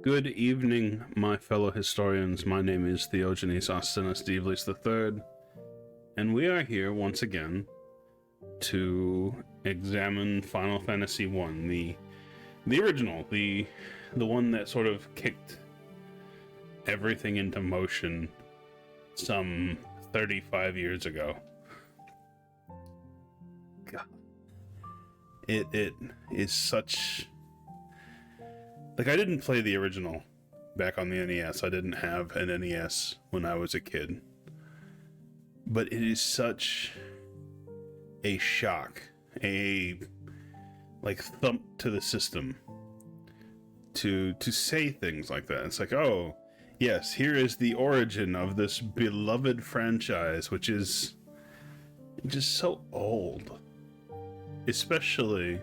Good evening, my fellow historians. My name is Theogenes Astinus D'ivalice III, and we are here once again to examine Final Fantasy I, the original, the one that sort of kicked everything into motion some 35 years ago. God. It is such... Like, I didn't play the original back on the NES. I didn't have an NES when I was a kid. But it is such a shock, a thump to the system to say things like that. It's like, oh, yes, here is the origin of this beloved franchise, which is just so old, especially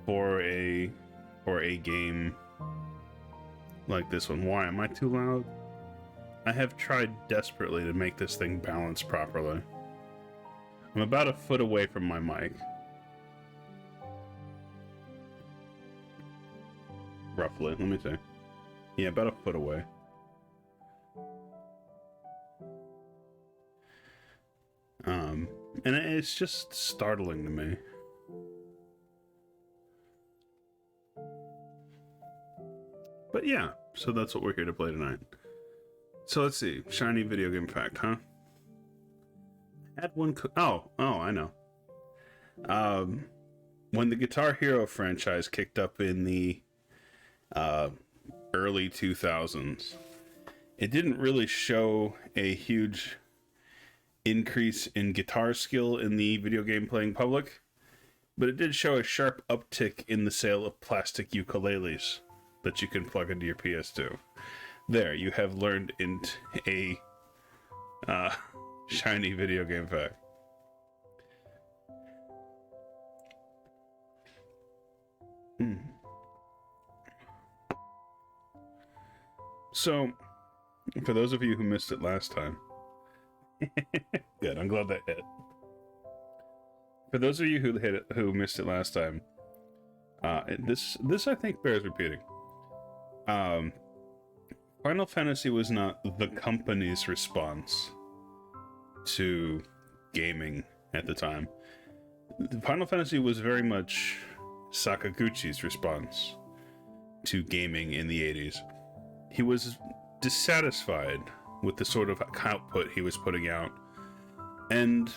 for a game like this one. Why am I too loud? I have tried desperately to make this thing balance properly. I'm about a foot away from my mic. Roughly, let me see. Yeah, about a foot away. And it's just startling to me. But yeah, so that's what we're here to play tonight. So let's see. Shiny video game fact, huh? Had one... I know. When the Guitar Hero franchise kicked up in the early 2000s, it didn't really show a huge increase in guitar skill in the video game playing public, but it did show a sharp uptick in the sale of plastic ukuleles that you can plug into your PS2. There, you have learned a shiny video game fact. So, for those of you who missed it last time, good, I'm glad that hit. For those of you who missed it last time, this I think bears repeating. Final Fantasy was not the company's response to gaming at the time. Final Fantasy was very much Sakaguchi's response to gaming in the 80s. He was dissatisfied with the sort of output he was putting out, and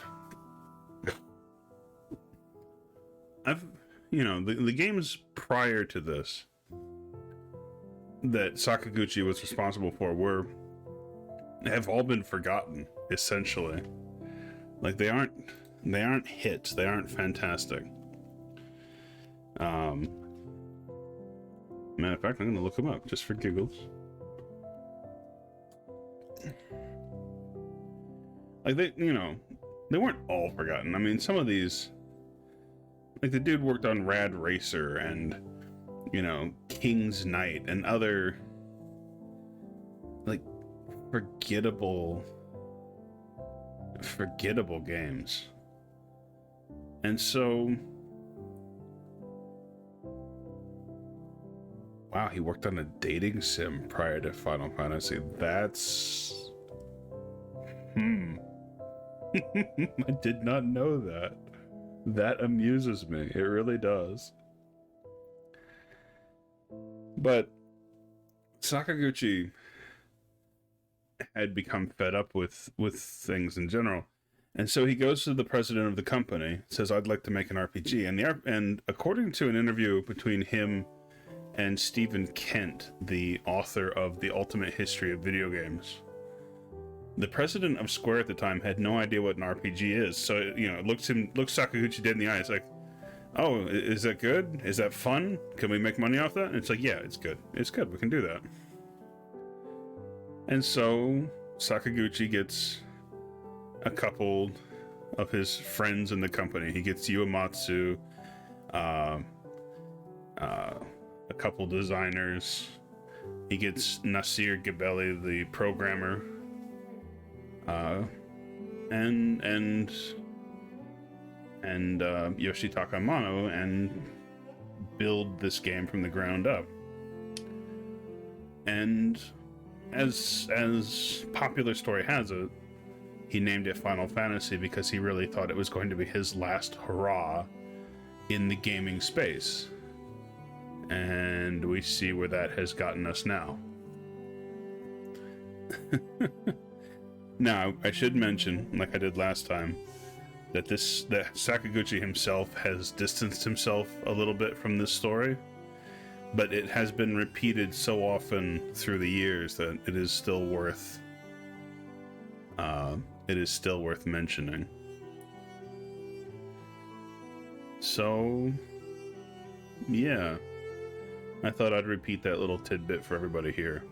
the games prior to this that Sakaguchi was responsible for have all been forgotten, essentially. Like, they aren't hits, they aren't fantastic. Matter of fact, I'm gonna look them up just for giggles. Like, they weren't all forgotten. I mean, some of these, like, the dude worked on Rad Racer and King's Knight and other forgettable games. And so, wow, he worked on a dating sim prior to Final Fantasy. That's I did not know that. That amuses me. It really does. But Sakaguchi had become fed up with things in general, and so he goes to the president of the company, says, "I'd like to make an RPG." And according to an interview between him and Stephen Kent, the author of The Ultimate History of Video Games, the president of Square at the time had no idea what an RPG is. So it looks Sakaguchi dead in the eye. It's like, oh, is that good? Is that fun? Can we make money off that? And it's like, yeah, it's good. It's good. We can do that. And so Sakaguchi gets a couple of his friends in the company. He gets Uematsu, a couple designers. He gets Nasir Gebeli, the programmer, and Yoshitaka Amano, and build this game from the ground up. And as popular story has it, he named it Final Fantasy because he really thought it was going to be his last hurrah in the gaming space. And we see where that has gotten us now. Now, I should mention, like I did last time, that Sakaguchi himself has distanced himself a little bit from this story, but it has been repeated so often through the years that it is still worth mentioning. So, yeah, I thought I'd repeat that little tidbit for everybody here.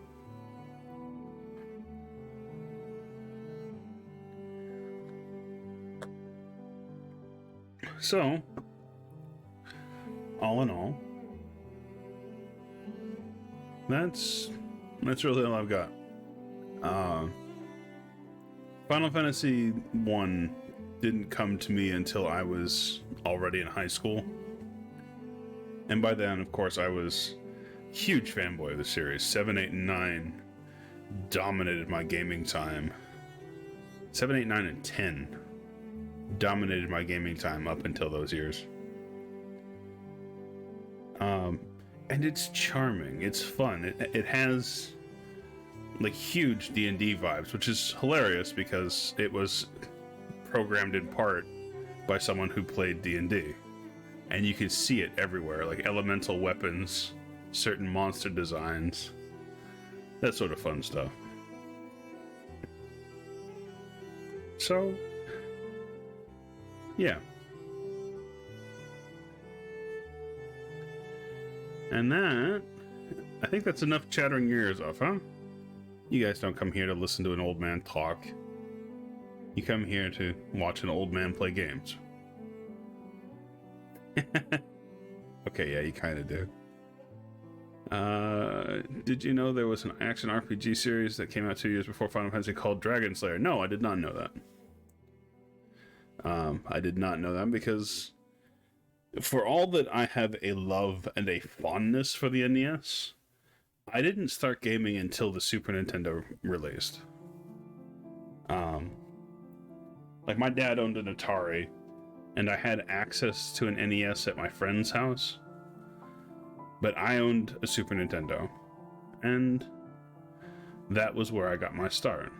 So, all in all, that's really all I've got. Final Fantasy 1 didn't come to me until I was already in high school. And by then, of course, I was a huge fanboy of the series. 7, 8, and 9 dominated my gaming time. 7, 8, 9, and 10 dominated my gaming time up until those years. And it's charming. It's fun. It has like huge D&D vibes, which is hilarious because it was programmed in part by someone who played D&D. And you can see it everywhere, like elemental weapons, certain monster designs, that sort of fun stuff. So, yeah. And that, I think that's enough chattering your ears off, huh? You guys don't come here to listen to an old man talk. You come here to watch an old man play games. Okay, yeah, you kind of do. Did you know there was an action RPG series that came out 2 years before Final Fantasy called Dragon Slayer? No, I did not know that. I did not know that because for all that I have a love and a fondness for the NES, I didn't start gaming until the Super Nintendo released. Like my dad owned an Atari, and I had access to an NES at my friend's house, but I owned a Super Nintendo, and that was where I got my start.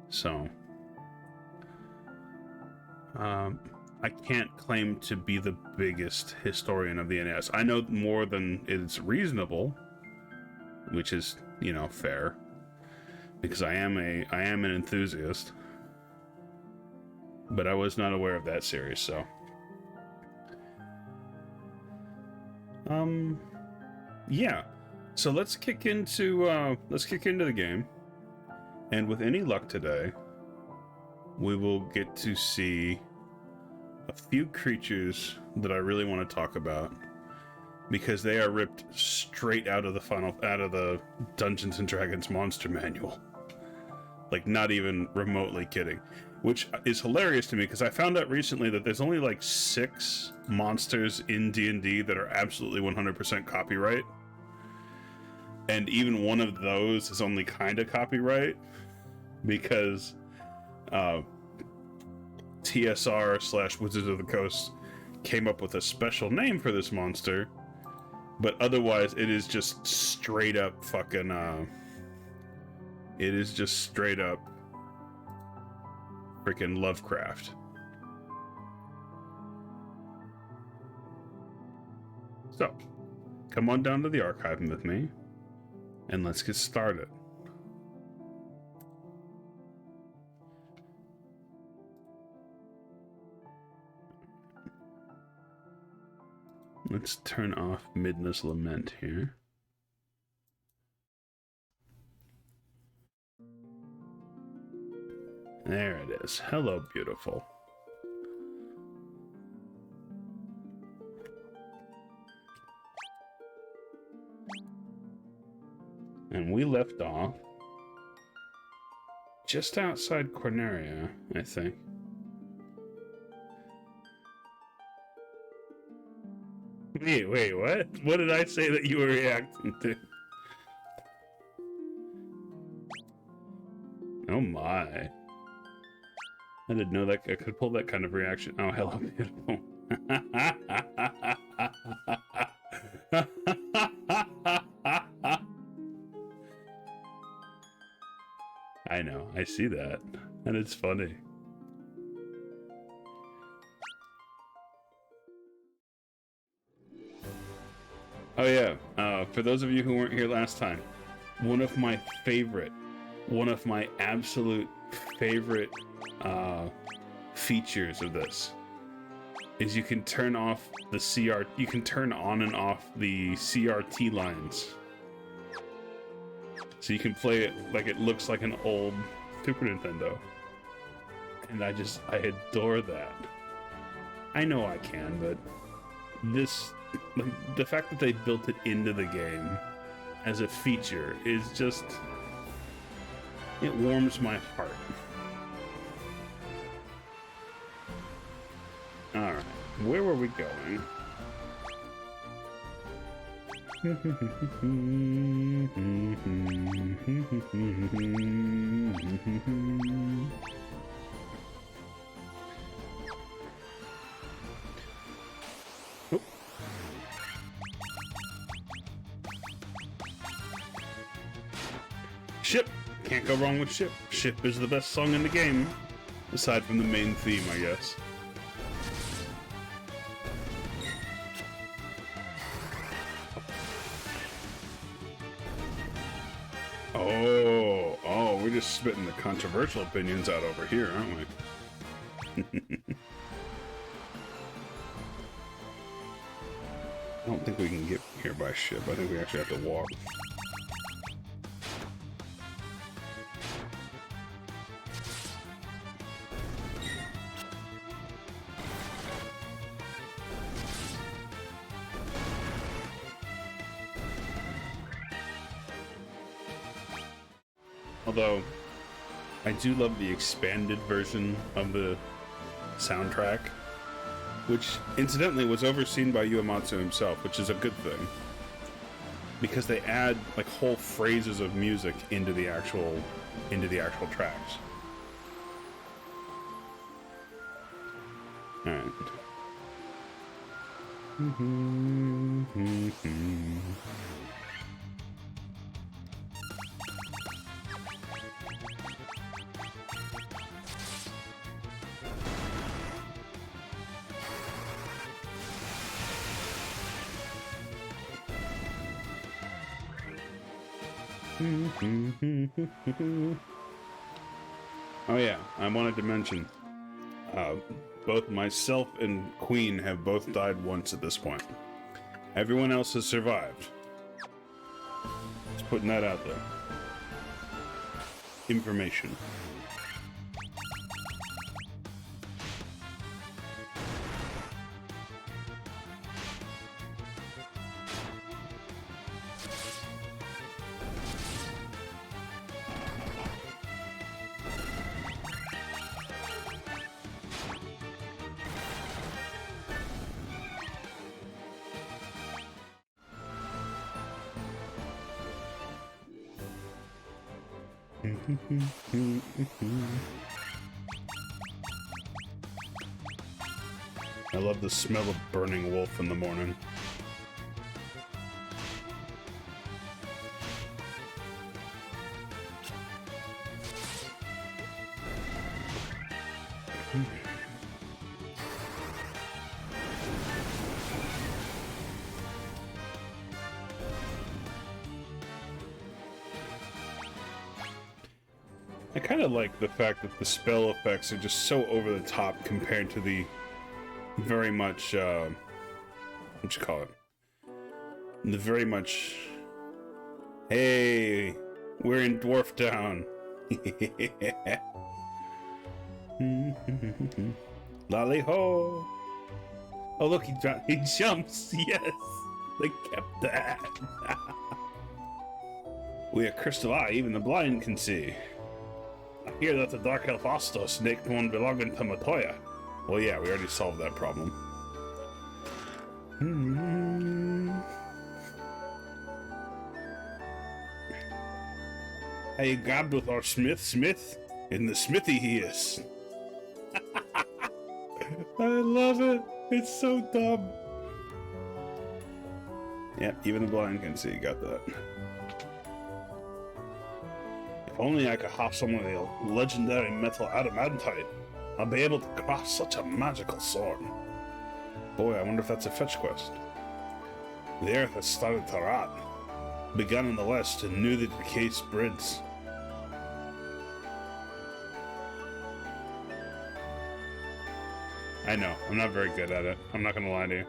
So, I can't claim to be the biggest historian of the NES. I know more than is reasonable, which is, you know, fair, because I am an enthusiast. But I was not aware of that series, so yeah. So let's kick into the game. And with any luck today, we will get to see a few creatures that I really want to talk about because they are ripped straight out of the Dungeons and Dragons monster manual. Like, not even remotely kidding. Which is hilarious to me because I found out recently that there's only like 6 monsters in D&D that are absolutely 100% copyright. And even one of those is only kind of copyright because TSR / Wizards of the Coast came up with a special name for this monster, but otherwise it is just straight up fucking it is just straight up freaking Lovecraft. So, come on down to the archive with me, and let's get started. Let's turn off Midna's Lament here. There it is. Hello, beautiful. And we left off just outside Corneria, I think. Wait, what? What did I say that you were reacting to? Oh my. I didn't know that I could pull that kind of reaction. Oh, hello, beautiful. I know, I see that. And it's funny. Oh yeah, for those of you who weren't here last time, one of my absolute favorite features of this is you can turn off the you can turn on and off the CRT lines. So you can play it like it looks like an old Super Nintendo. And I adore that. I know I can, but the fact that they built it into the game as a feature is just, it warms my heart. Alright, where were we going? Oh. Ship! Can't go wrong with Ship. Ship is the best song in the game, aside from the main theme, I guess. Oh, we're just spitting the controversial opinions out over here, aren't we? I don't think we can get here by ship. I think we actually have to walk. Although, I do love the expanded version of the soundtrack, which incidentally was overseen by Uematsu himself, which is a good thing, because they add like whole phrases of music into the actual tracks. All right. Oh yeah, I wanted to mention, both myself and Queen have both died once at this point. Everyone else has survived. Just putting that out there. Information. I love the smell of burning wolf in the morning. I kind of like the fact that the spell effects are just so over the top compared to the very much, what you call it? The very much, hey, we're in Dwarf Town. Lolly ho! Oh look, he jumps. Yes, they kept that. We are crystal eye, even the blind can see. I hear that the Dark Elf Osto snaked one belonging to Matoya. Well, yeah, we already solved that problem. Hey, grabbed with our Smith. In the smithy he is. I love it. It's so dumb. Yep, even the blind can see. Got that. If only I could have some of the legendary metal adamantite, I'll be able to craft such a magical sword. Boy, I wonder if that's a fetch quest. The earth has started to rot. Begun in the west and newly decayed spreads. I know, I'm not very good at it. I'm not gonna lie to you.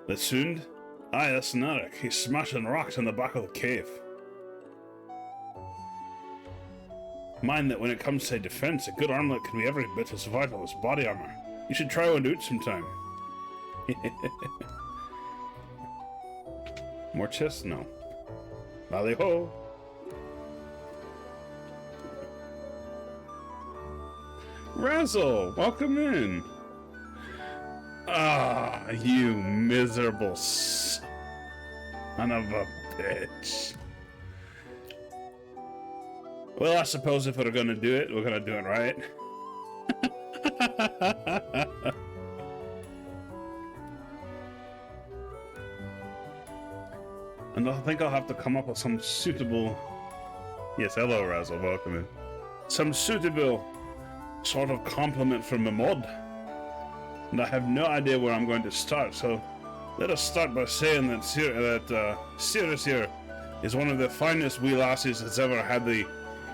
The Sund? Aye, that's Narek. He's smashing rocks in the back of the cave. Mind that when it comes to defense, a good armlet can be every bit as vital as body armor. You should try one out sometime. More chests? No. Valley ho! Razzle, welcome in. Ah, you miserable son of a bitch. Well, I suppose if we're gonna do it, we're gonna do it right. And I think I'll have to come up with some suitable... Yes, hello, Razzle, welcome in. Some suitable sort of compliment from the mod. And I have no idea where I'm going to start, so let us start by saying that Cirrus here is one of the finest wee lassies that's ever had the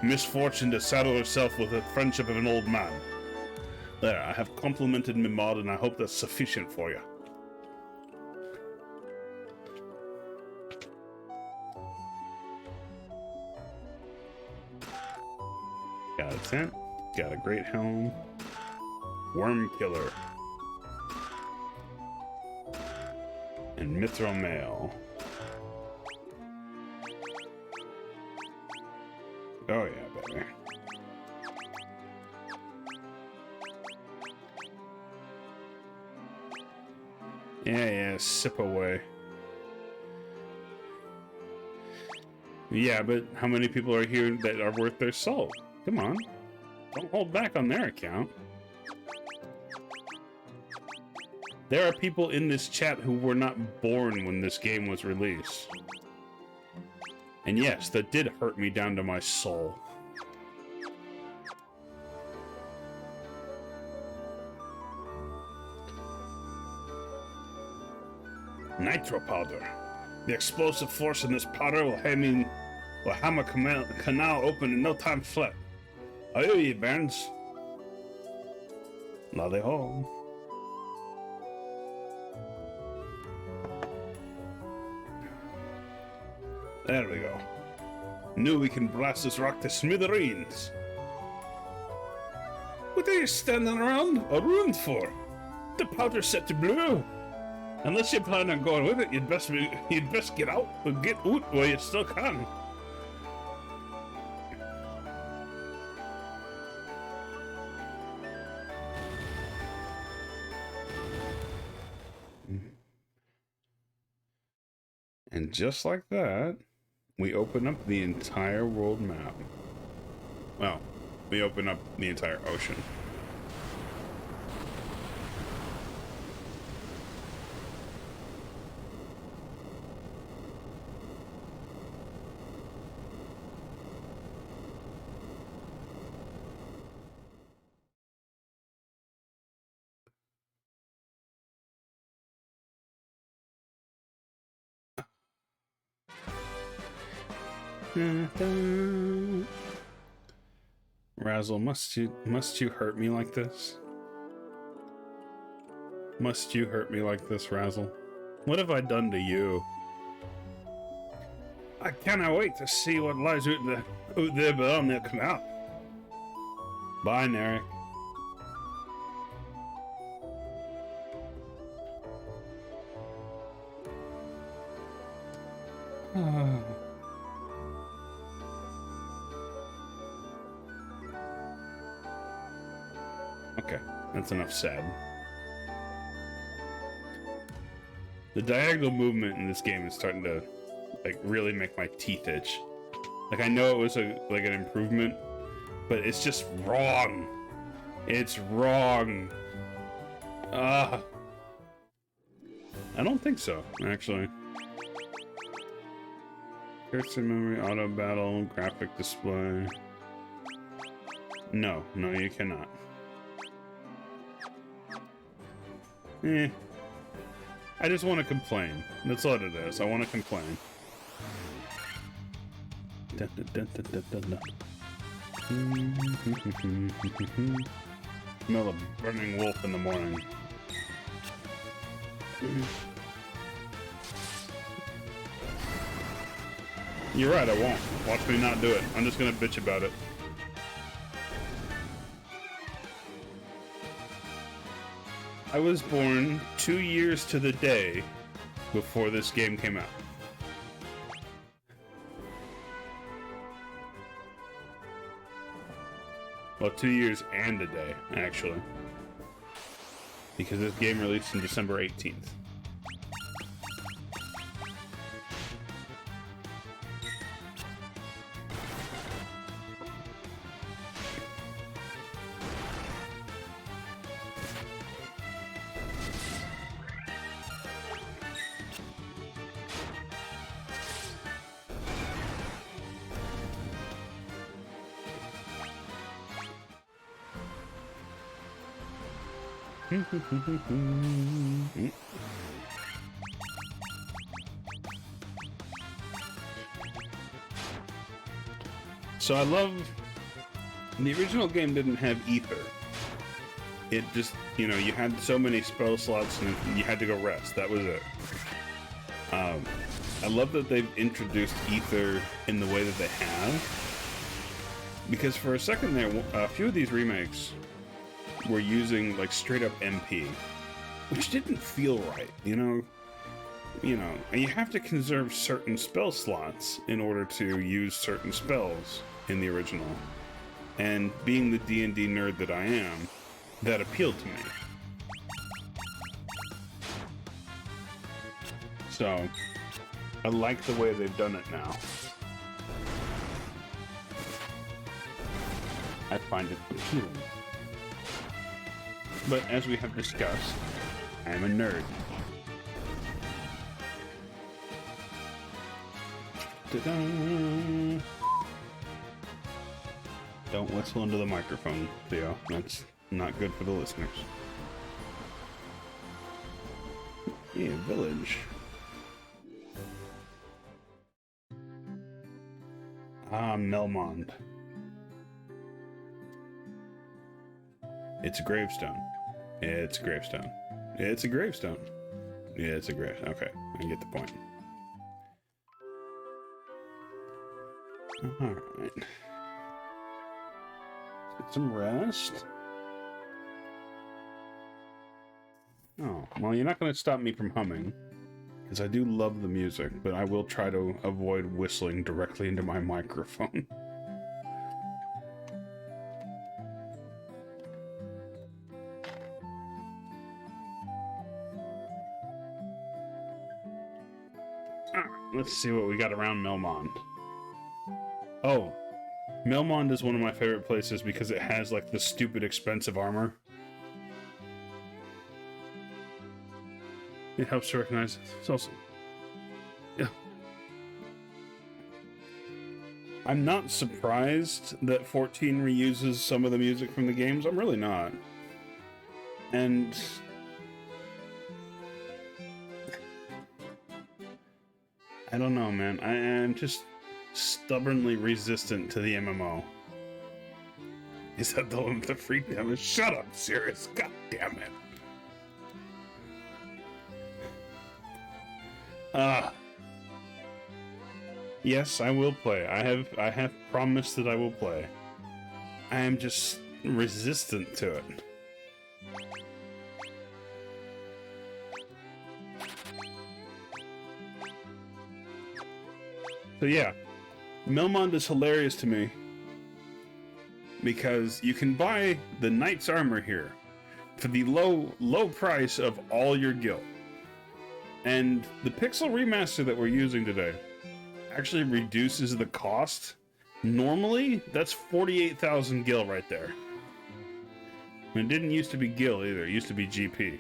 misfortune to saddle herself with the friendship of an old man. There, I have complimented my mod, and I hope that's sufficient for you. Got a tent, got a great helm, worm killer, and mithril mail. Oh yeah, baby. Yeah, sip away. Yeah, but how many people are here that are worth their salt? Come on. Don't hold back on their account. There are people in this chat who were not born when this game was released. And yes, that did hurt me down to my soul. Nitro powder. The explosive force in this powder will hammer canal open in no time flat. I owe you, Barnes. Lolly ho. There we go. Knew we can blast this rock to smithereens. What are you standing around or ruined for? The powder's set to blow. Unless you plan on going with it, you'd best get out and get out while you still can. And just like that, we open up the entire world map. Well, we open up the entire ocean. Razzle, must you hurt me like this? Must you hurt me like this, Razzle? What have I done to you? I cannot wait to see what lies out there beyond the canal. Bye, Narek. Okay, that's enough sad. The diagonal movement in this game is starting to, like, really make my teeth itch. Like, I know it was like an improvement, but it's just wrong. It's wrong. I don't think so, actually. Cursor memory, auto battle, graphic display. No, you cannot. I just want to complain. That's what it is. I want to complain. Smell a burning wolf in the morning. You're right, I won't. Watch me not do it. I'm just gonna bitch about it. I was born 2 years to the day before this game came out. Well, 2 years and a day, actually. Because this game released on December 18th. So I love the original game didn't have ether. It just, you know, you had so many spell slots and you had to go rest. That was it. I love that they've introduced ether in the way that they have, because for a second there, a few of these remakes were using like straight up MP, which didn't feel right, you know, and you have to conserve certain spell slots in order to use certain spells in the original. And being the D&D nerd that I am, that appealed to me. So, I like the way they've done it now. I find it appealing. But as we have discussed, I'm a nerd. Ta-da! Don't whistle into the microphone, Theo. That's not good for the listeners. Yeah, village. Ah, Melmond. It's a gravestone. It's a gravestone. It's a gravestone. Yeah, it's a gravestone. Okay, I get the point. Alright. Get some rest. Oh, well, you're not going to stop me from humming, because I do love the music, but I will try to avoid whistling directly into my microphone. Let's see what we got around Melmond. Oh, Melmond is one of my favorite places because it has like the stupid expensive armor. It helps to recognize it. It's also... yeah. I'm not surprised that 14 reuses some of the music from the games. I'm really not. And... I don't know, man. I am just stubbornly resistant to the MMO. Is that the one with the freak damage? Shut up, Sirius. God damn it. Yes, I will play. I have promised that I will play. I am just resistant to it. So yeah, Melmond is hilarious to me because you can buy the knight's armor here for the low price of all your guild. And the pixel remaster that we're using today actually reduces the cost. Normally, that's 48,000 gil right there. And it didn't used to be gil either, it used to be GP.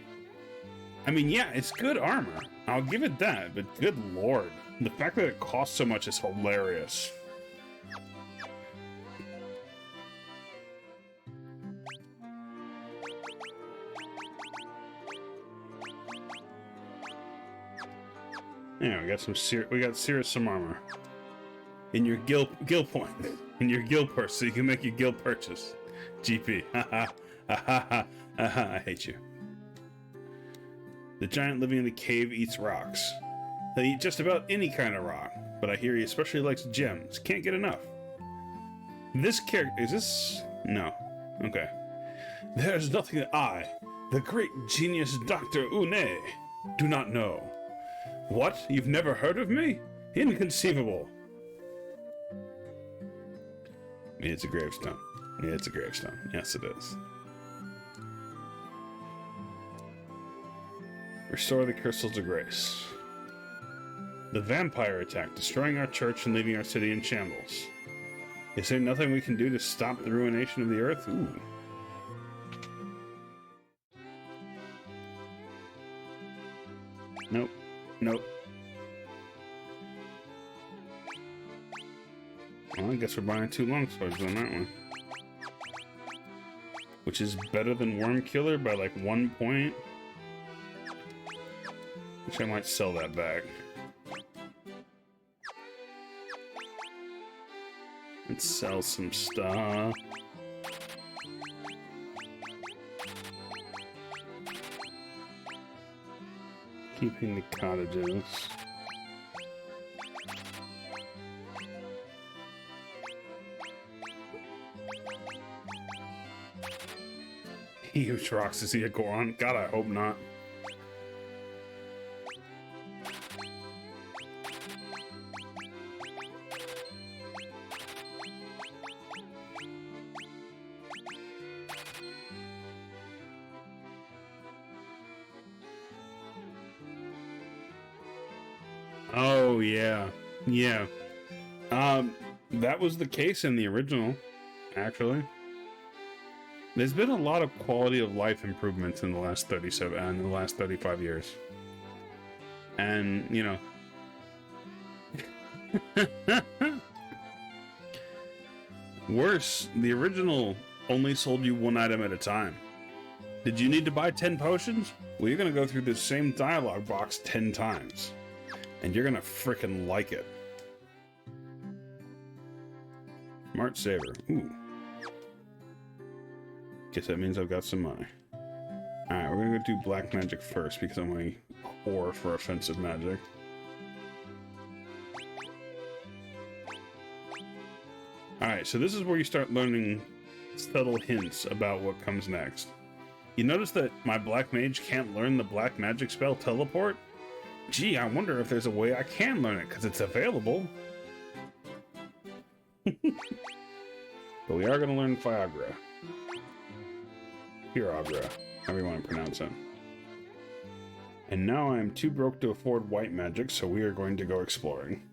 I mean, yeah, it's good armor. I'll give it that, but good lord. The fact that it costs so much is hilarious. Yeah, we got serious some armor. In your gil point. In your gil purse, so you can make your gil purchase. GP. Haha. Haha. I hate you. The giant living in the cave eats rocks. He'll eat just about any kind of rock, but I hear he especially likes gems. Can't get enough. This character... Is this... No. Okay. There's nothing that I, the great genius Dr. Une, do not know. What? You've never heard of me? Inconceivable. It's a gravestone. Yeah, it's a gravestone. Yes, it is. Restore the crystals of grace. The vampire attack, destroying our church and leaving our city in shambles. Is there nothing we can do to stop the ruination of the earth? Ooh. Nope. Nope. Well, I guess we're buying 2 longswords on that one. Which is better than Worm Killer by like 1 point. Which I might sell that back. Let's sell some stuff. Keeping the cottages. Huge rocks. Is he a Goron? God, I hope not. Oh, yeah. Yeah. That was the case in the original, actually. There's been a lot of quality of life improvements in the last 35 years. And, you know... Worse, the original only sold you 1 item at a time. Did you need to buy 10 potions? Well, you're gonna go through this same dialogue box 10 times. And you're gonna frickin' like it. Smart saver. Ooh. Guess that means I've got some money. Alright, we're gonna go do black magic first because I'm a whore for offensive magic. Alright, so this is where you start learning subtle hints about what comes next. You notice that my black mage can't learn the black magic spell teleport? Gee, I wonder if there's a way I can learn it, because it's available. But we are going to learn Viagra. Piragra, however you want to pronounce it. And now I am too broke to afford white magic, so we are going to go exploring.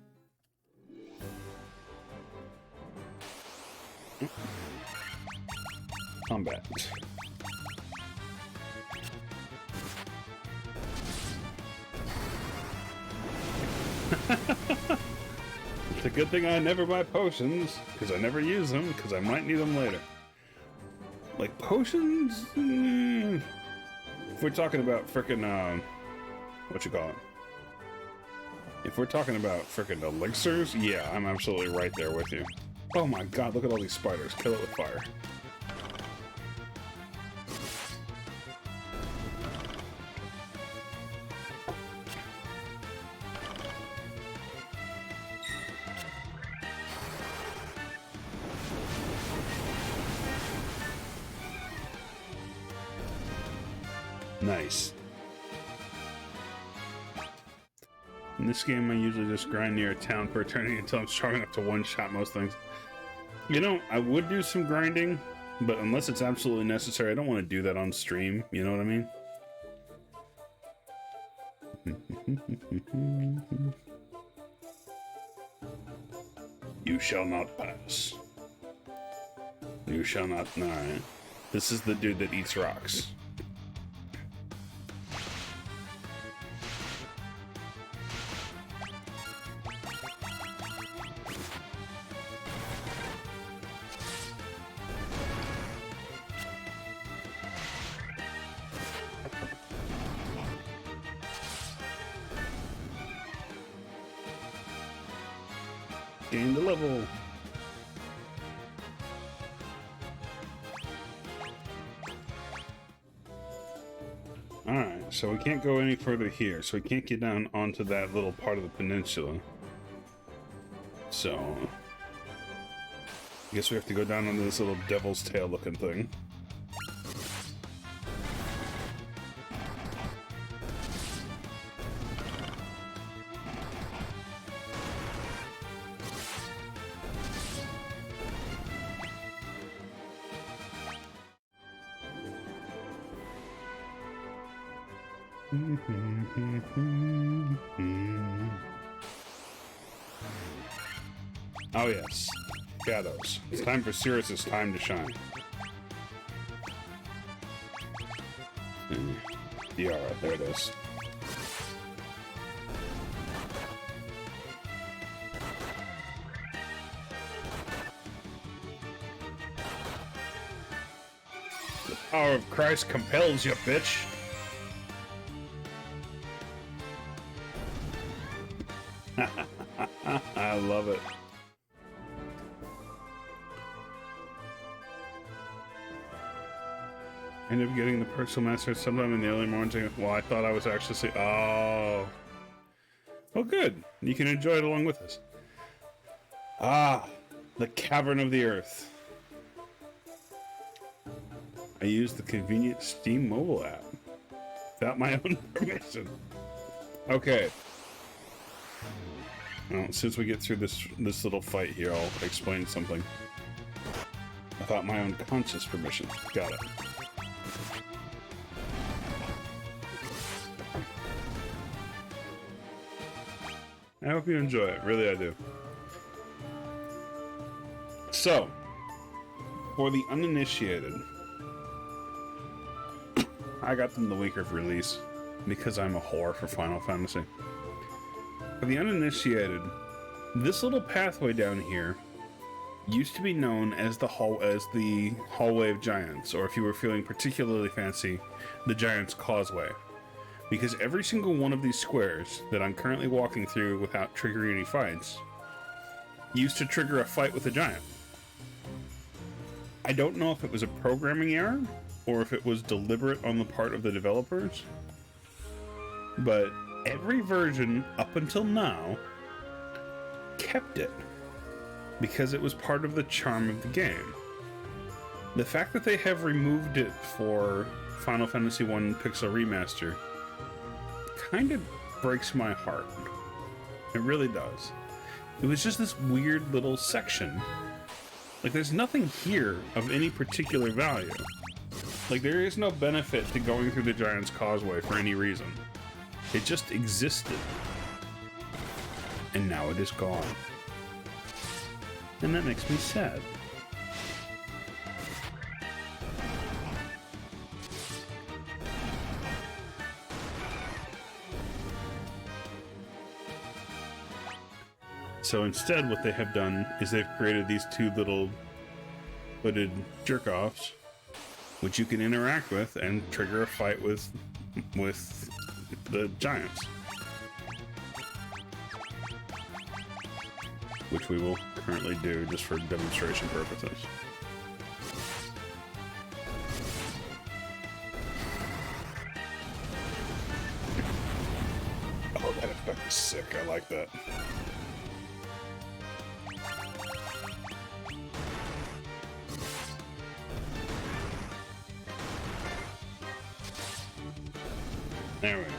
Combat. It's a good thing I never buy potions, because I never use them, because I might need them later. Like, potions? If we're talking about frickin', what you call it? If we're talking about frickin' elixirs, yeah, I'm absolutely right there with you. Oh my god, look at all these spiders. Kill it with fire. Nice. In this game, I usually just grind near a town for eternity until I'm strong enough to one-shot most things. You know, I would do some grinding, but unless it's absolutely necessary, I don't want to do that on stream. You know what I mean? You shall not pass. You shall not. Alright. This is the dude that eats rocks. Gain the level. Alright, so we can't go any further here, so we can't get down onto that little part of the peninsula. So, I guess we have to go down onto this little devil's tail looking thing. Oh yes, shadows. It's time for Sirius's time to shine. Tiara, there it is. The power of Christ compels you, bitch. I love it. End up getting the personal master sometime in the early morning. Well, I thought I was actually oh. Well, good. You can enjoy it along with us. Ah, the cavern of the earth. I used the convenient Steam mobile app without my own permission. Okay. Well, since we get through this little fight here, I'll explain something. Without my own conscious permission. Got it. I hope you enjoy it. Really, I do. So, for the uninitiated, I got them the week of release because I'm a whore for Final Fantasy. For the uninitiated, this little pathway down here used to be known as the Hallway of Giants, or if you were feeling particularly fancy, the Giants Causeway. Because every single one of these squares that I'm currently walking through without triggering any fights used to trigger a fight with a giant. I don't know if it was a programming error or if it was deliberate on the part of the developers, but every version up until now kept it because it was part of the charm of the game. The fact that they have removed it for Final Fantasy I Pixel Remaster kind of breaks my heart. It really does. It was just this weird little section. Like, there's nothing here of any particular value. Like, there is no benefit to going through the Giant's Causeway for any reason. It just existed. And now it is gone. And that makes me sad. So instead, what they have done is they've created these two little hooded jerk-offs, which you can interact with and trigger a fight with the giants. Which we will currently do just for demonstration purposes. Oh, that effect is sick. I like that. There we go.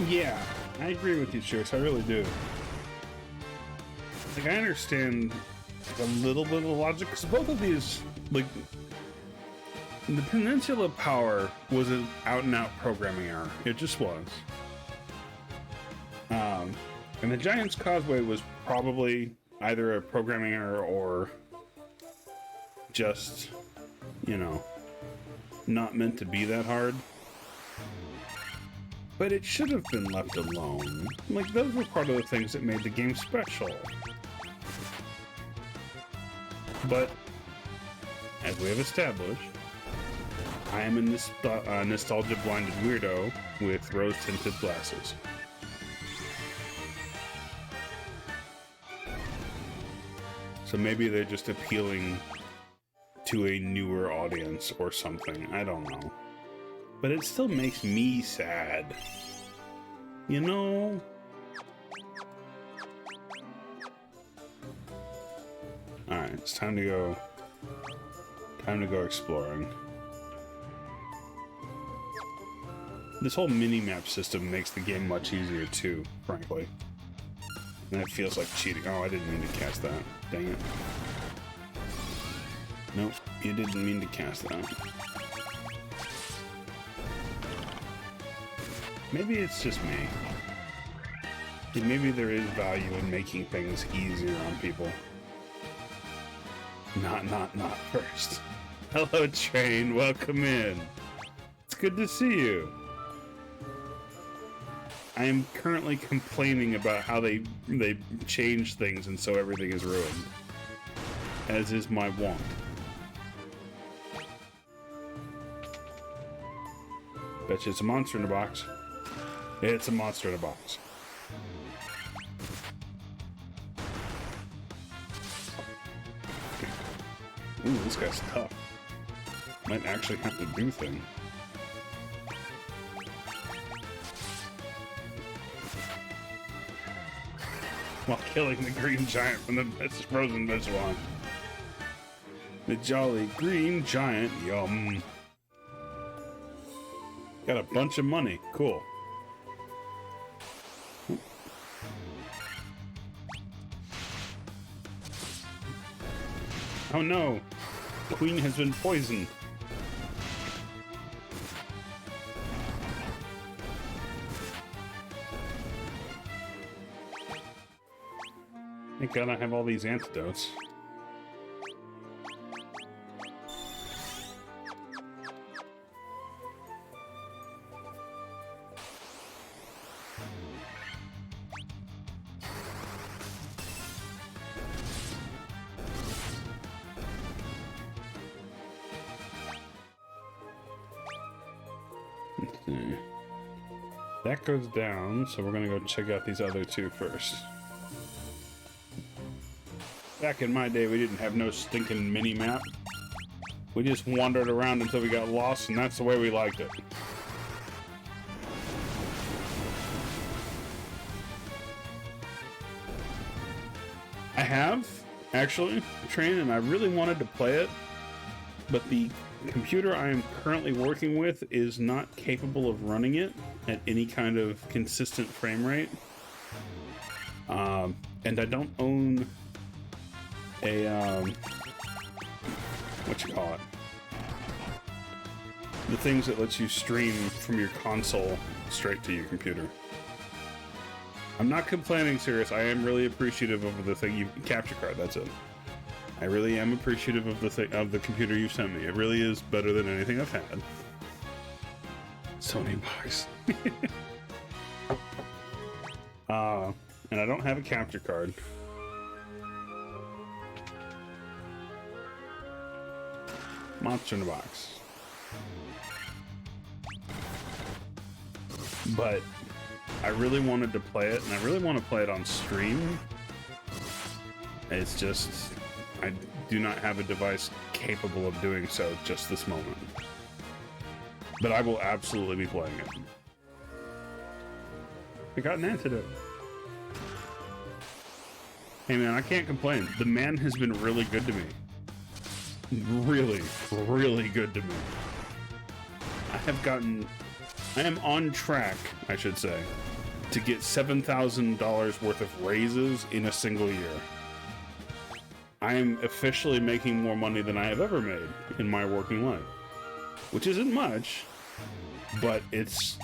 Yeah, I agree with you, Shush. I really do. Like, I understand a little bit of the logic, because both of these, like, the Peninsula Power was an out-and-out programming error. It just was. And the Giant's Causeway was probably either a programming error or just, you know, not meant to be that hard. But it should have been left alone. Like, those were part of the things that made the game special. But, as we have established, I am a nostalgia-blinded weirdo with rose-tinted glasses. So maybe they're just appealing to a newer audience or something. I don't know. But it still makes me sad. You know? Alright, it's time to go exploring. This whole mini-map system makes the game much easier too, frankly. And it feels like cheating. Oh, I didn't mean to cast that. Dang it. Nope, you didn't mean to cast that. Maybe it's just me. Maybe there is value in making things easier on people. Not first. Hello, Train. Welcome in. It's good to see you. I am currently complaining about how they change things and so everything is ruined. As is my want. Bet you it's a monster in a box. It's a monster in a box. Ooh, this guy's tough. Might actually have to do things. While killing the green giant from the frozen Vigilon. The jolly green giant, yum. Got a bunch of money, cool. Oh no! Queen has been poisoned. Thank God I have all these antidotes. Let's see. That goes down, so we're gonna go check out these other two first. Back in my day, we didn't have no stinking mini-map. We just wandered around until we got lost, and that's the way we liked it. I have, actually, Train, and I really wanted to play it, but the computer I am currently working with is not capable of running it at any kind of consistent frame rate. And I don't own a, what you call it? The things that lets you stream from your console straight to your computer. I'm not complaining, serious. I am really appreciative of the thing you capture card. That's it. I really am appreciative of the computer you sent me. It really is better than anything I've had. Sony box. And I don't have a capture card. Monster in a box. But I really wanted to play it, and I really want to play it on stream. It's just, I do not have a device capable of doing so just this moment. But I will absolutely be playing it. I got an antidote. Hey man, I can't complain. The man has been really good to me. Really, really good to me. I have gotten I am on track, I should say, to get $7,000 worth of raises in a single year. I am officially making more money than I have ever made in my working life, which isn't much, but it's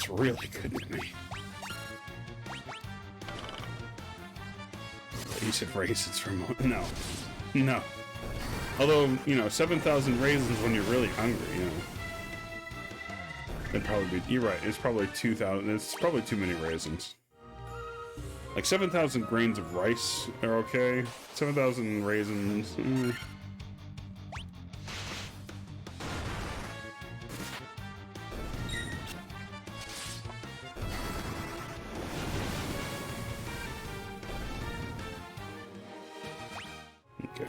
really good to me. You said raisins from no. Although, you know, 7,000 raisins when you're really hungry, you know. It'd probably be, you're right, it's probably 2,000, it's probably too many raisins. Like 7,000 grains of rice are okay. 7,000 raisins, Okay.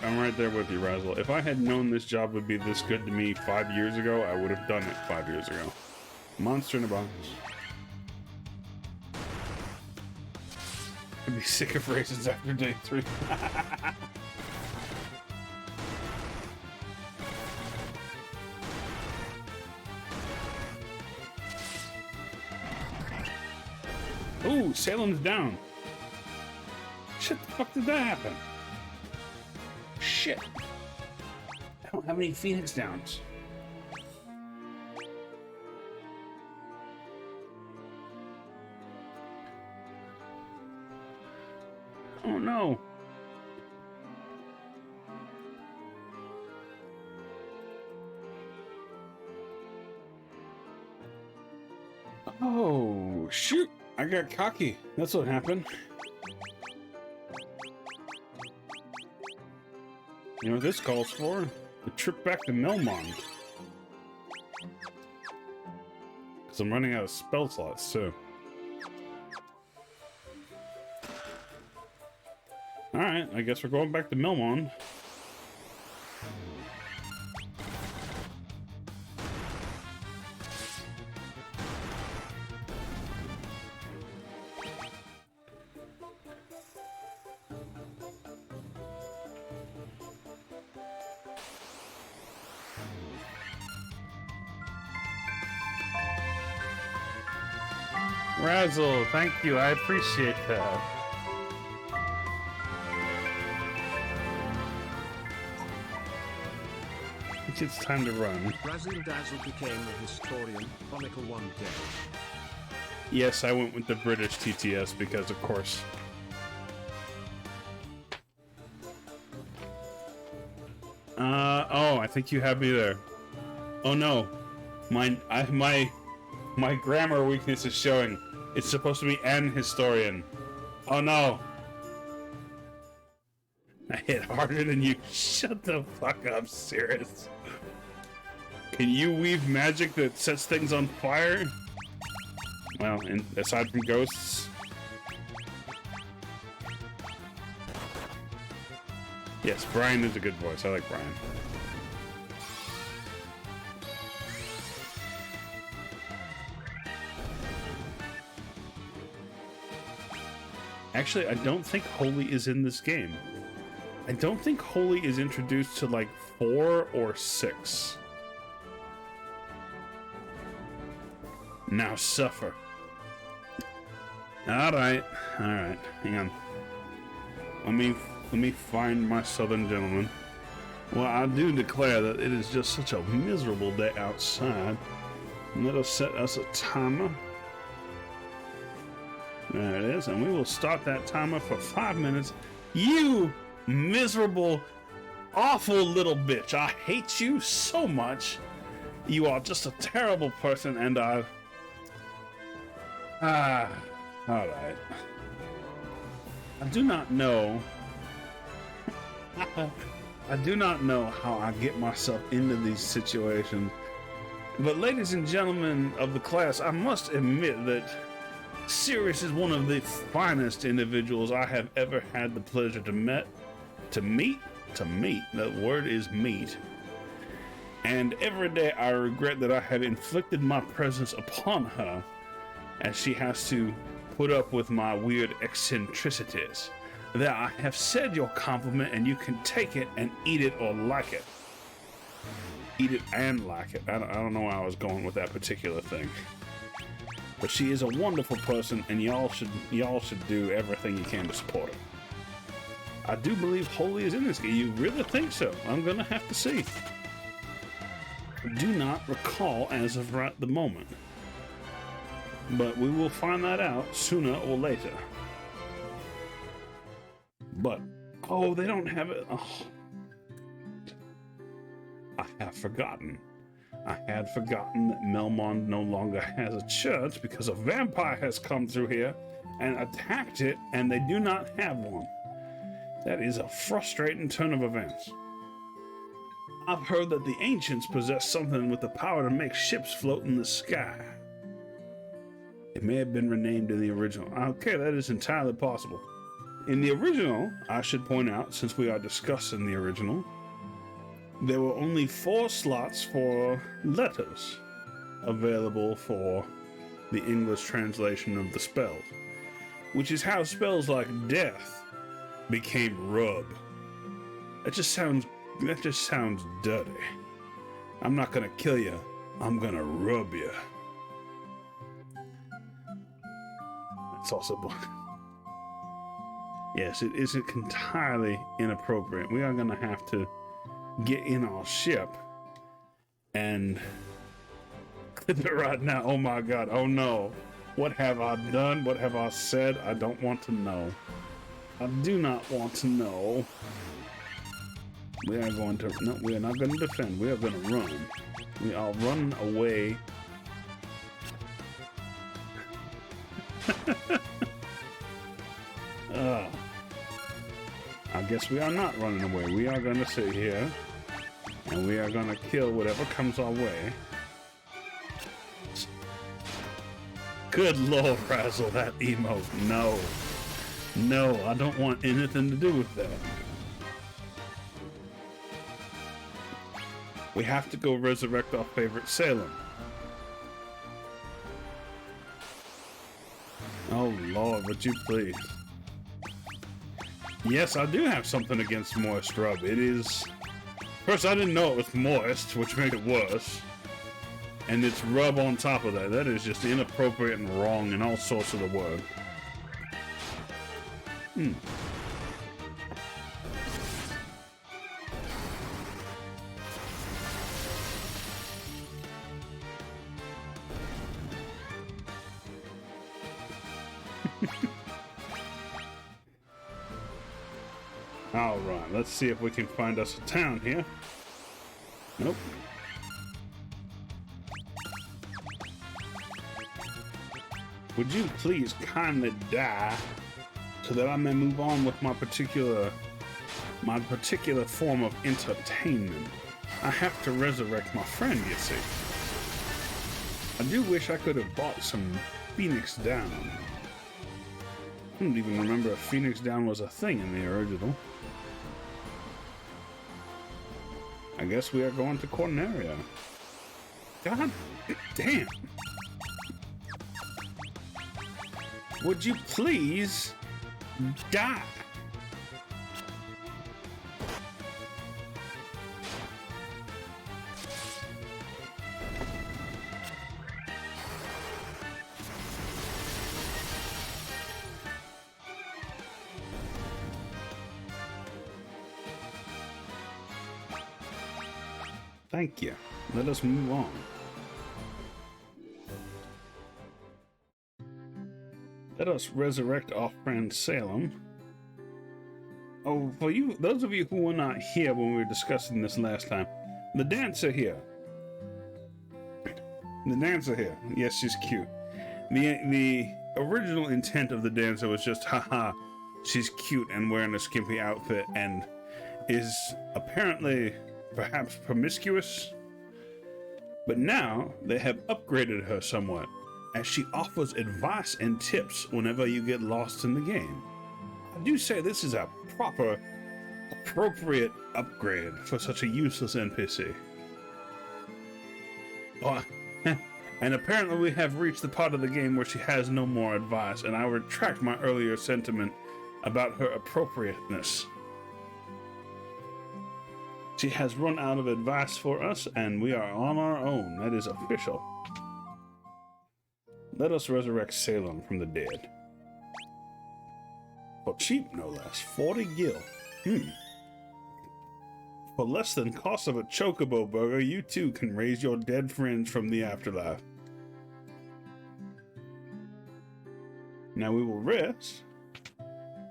I'm right there with you, Razzle. If I had known this job would be this good to me 5 years ago, I would have done it 5 years ago. Monster in a box. I'd be sick of raisins after day 3. Ooh, Salem's down. Shit, the fuck did that happen? Shit. I don't have any Phoenix Downs. Oh no. Oh, shoot. I got cocky. That's what happened. You know what this calls for? A trip back to Melmond. Because I'm running out of spell slots, too. Alright, I guess we're going back to Melmond. Razzle, thank you, I appreciate that. It's time to run. Razzle Dazzle became a historian, chronicle one day. Yes, I went with the British TTS because, of course. Oh, I think you have me there. Oh no, my grammar weakness is showing. It's supposed to be an historian. Oh no. I hit harder than you. Shut the fuck up, Cirrus. Can you weave magic that sets things on fire? Well, and aside from ghosts. Yes, Brian is a good voice. I like Brian. Actually, I don't think Holy is in this game. I don't think Holy is introduced to like 4 or 6. Now suffer. Alright, alright, hang on. Let me find my southern gentleman. Well, I do declare that it is just such a miserable day outside. Let us set us a timer. There it is, and we will start that timer for 5 minutes. You miserable, awful little bitch. I hate you so much. You are just a terrible person, and alright. I do not know. I do not know how I get myself into these situations. But ladies and gentlemen of the class, I must admit that Sirius is one of the finest individuals I have ever had the pleasure to meet. The word is meet. And every day I regret that I have inflicted my presence upon her, as she has to put up with my weird eccentricities. There, I have said your compliment, and you can take it and eat it or like it. Eat it and like it. I don't know where I was going with that particular thing. But she is a wonderful person, and y'all should do everything you can to support her. I do believe Holy is in this game. You really think so? I'm gonna have to see. Do not recall as of right the moment. But we will find that out sooner or later. But, oh, they don't have it. Oh. I have forgotten. I had forgotten that Melmond no longer has a church because a vampire has come through here and attacked it, and they do not have one. That is a frustrating turn of events. I've heard that the ancients possess something with the power to make ships float in the sky. It may have been renamed in the original. Okay, that is entirely possible. In the original, I should point out, since we are discussing the original, there were only 4 slots for letters available for the English translation of the spells, which is how spells like death became rub. That just sounds dirty. I'm not gonna kill you, I'm gonna rub you. That's also yes, it isn't entirely inappropriate. We are gonna have to get in our ship and clip it right now. Oh my god, oh no. What have I done? What have I said? I don't want to know. I do not want to know. We are going to, no, we are not going to defend. We are going to run. We are running away. I guess we are not running away. We are going to sit here and we are going to kill whatever comes our way. Good lord, Razzle, that emote. No. No, I don't want anything to do with that. We have to go resurrect our favorite Salem. Oh lord, would you please? Yes, I do have something against moist rub. It is... First, I didn't know it was moist, which made it worse. And it's rub on top of that. That is just inappropriate and wrong in all sorts of the word. Alright, let's see if we can find us a town here. Nope. Would you please kindly die so that I may move on with my particular form of entertainment? I have to resurrect my friend, you see. I do wish I could have bought some Phoenix Down. I don't even remember if Phoenix Down was a thing in the original. I guess we are going to Corneria. God damn. Would you please die? Thank you. Let us move on. Let us resurrect our friend Salem. Oh, for you, those of you who were not here when we were discussing this last time, the dancer here. The dancer here. Yes, she's cute. The original intent of the dancer was just, haha, she's cute and wearing a skimpy outfit and is apparently perhaps promiscuous. But now they have upgraded her somewhat, as she offers advice and tips whenever you get lost in the game. I do say this is a proper, appropriate upgrade for such a useless NPC. Oh, and apparently we have reached the part of the game where she has no more advice, and I retract my earlier sentiment about her appropriateness. She has run out of advice for us, and we are on our own. That is official. Let us resurrect Salem from the dead. For cheap, no less. 40 gil. For less than cost of a Chocobo burger, you too can raise your dead friends from the afterlife. Now we will rest,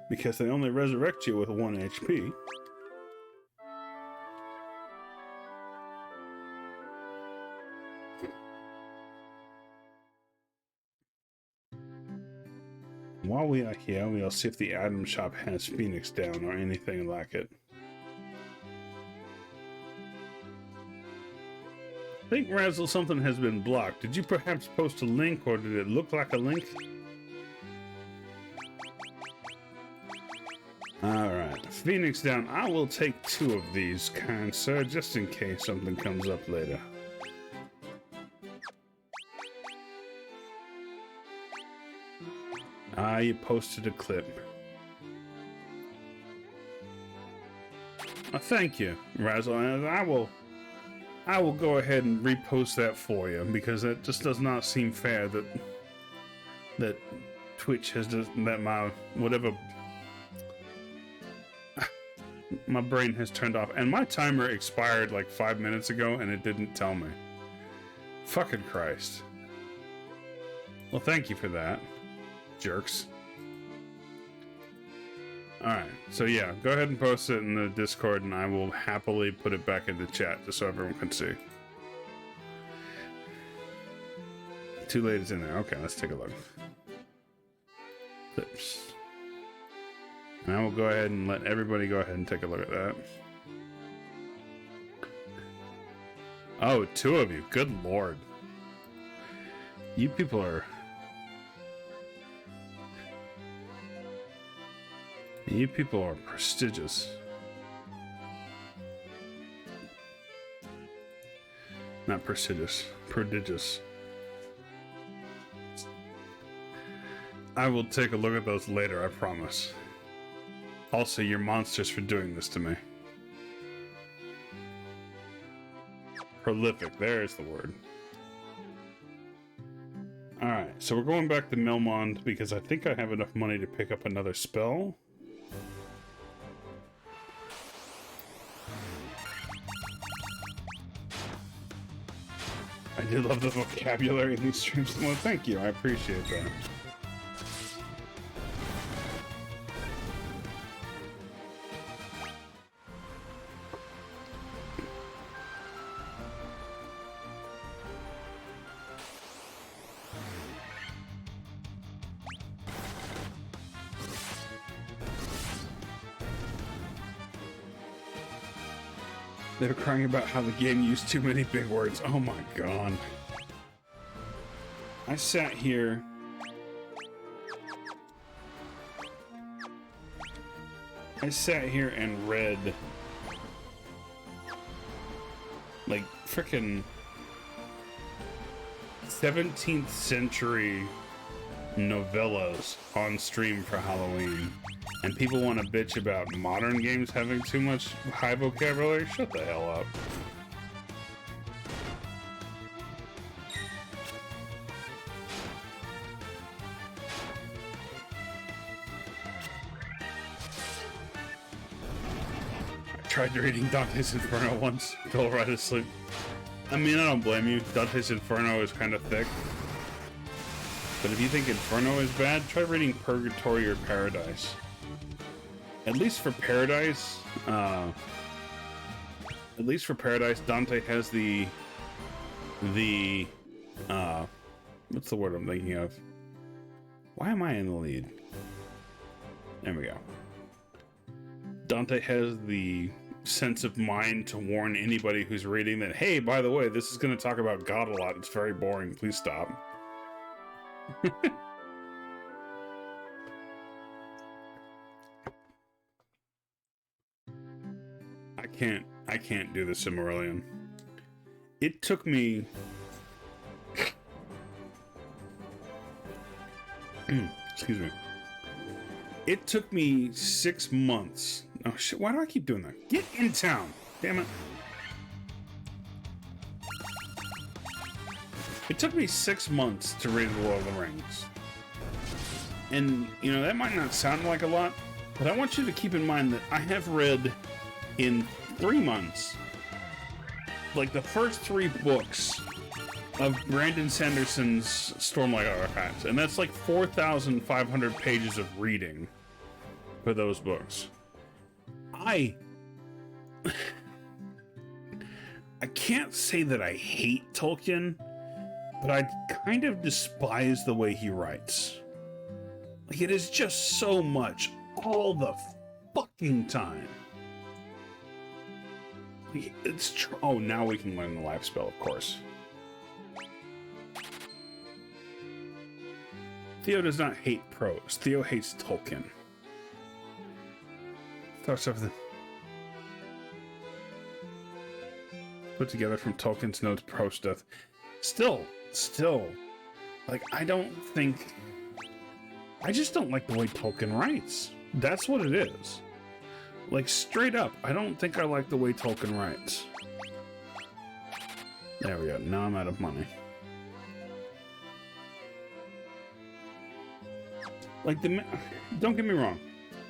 because they only resurrect you with 1 HP. While we are here, we'll see if the item shop has Phoenix down or anything like it. I think, Razzle, something has been blocked. Did you perhaps post a link, or did it look like a link? Alright, Phoenix down. I will take 2 of these, kind sir, just in case something comes up later. Ah, you posted a clip. Thank you, Razzle. And I will go ahead and repost that for you, because that just does not seem fair that Twitch has just, that my whatever my brain has turned off, and my timer expired like 5 minutes ago and it didn't tell me. Fucking Christ. Well, thank you for that, jerks. Alright, so yeah, go ahead and post it in the Discord, and I will happily put it back in the chat just so everyone can see. Too late is in there. Okay, let's take a look. Clips. And I will go ahead and let everybody go ahead and take a look at that. Oh, 2 of you. Good lord. You people are... You people are prestigious. Not prestigious. Prodigious. I will take a look at those later, I promise. Also, you're monsters for doing this to me. Prolific, there's the word. Alright, so we're going back to Melmond because I think I have enough money to pick up another spell. I do love the vocabulary in these streams. Well, thank you, I appreciate that. They were crying about how the game used too many big words. Oh my god. I sat here... and read... like, frickin' 17th century novellas on stream for Halloween. And people want to bitch about modern games having too much high vocabulary? Shut the hell up. I tried reading Dante's Inferno once. Fell right asleep. I mean, I don't blame you. Dante's Inferno is kind of thick. But if you think Inferno is bad, try reading Purgatory or Paradise. At least for Paradise, Dante has the what's the word I'm thinking of? Why am I in the lead? There we go. Dante has the sense of mind to warn anybody who's reading that, hey, by the way, this is going to talk about God a lot. It's very boring. Please stop. I can't do the Silmarillion. It took me Excuse me. It took me 6 months. Oh shit, why do I keep doing that? Get in town! Damn it. It took me 6 months to read The Lord of the Rings. And, you know, that might not sound like a lot, but I want you to keep in mind that I have read in 3 months, like the first 3 books of Brandon Sanderson's Stormlight Archives. And that's like 4,500 pages of reading for those books. I can't say that I hate Tolkien, but I kind of despise the way he writes. Like, it is just so much all the fucking time. Like, it's oh, now we can learn the life spell, of course. Theo does not hate prose. Theo hates Tolkien. Thoughts of the put together from Tolkien's notes prose stuff. Still, like, I just don't like the way Tolkien writes. That's what it is. Like, straight up, I don't think I like the way Tolkien writes. There we go. Now I'm out of money. Like, don't get me wrong.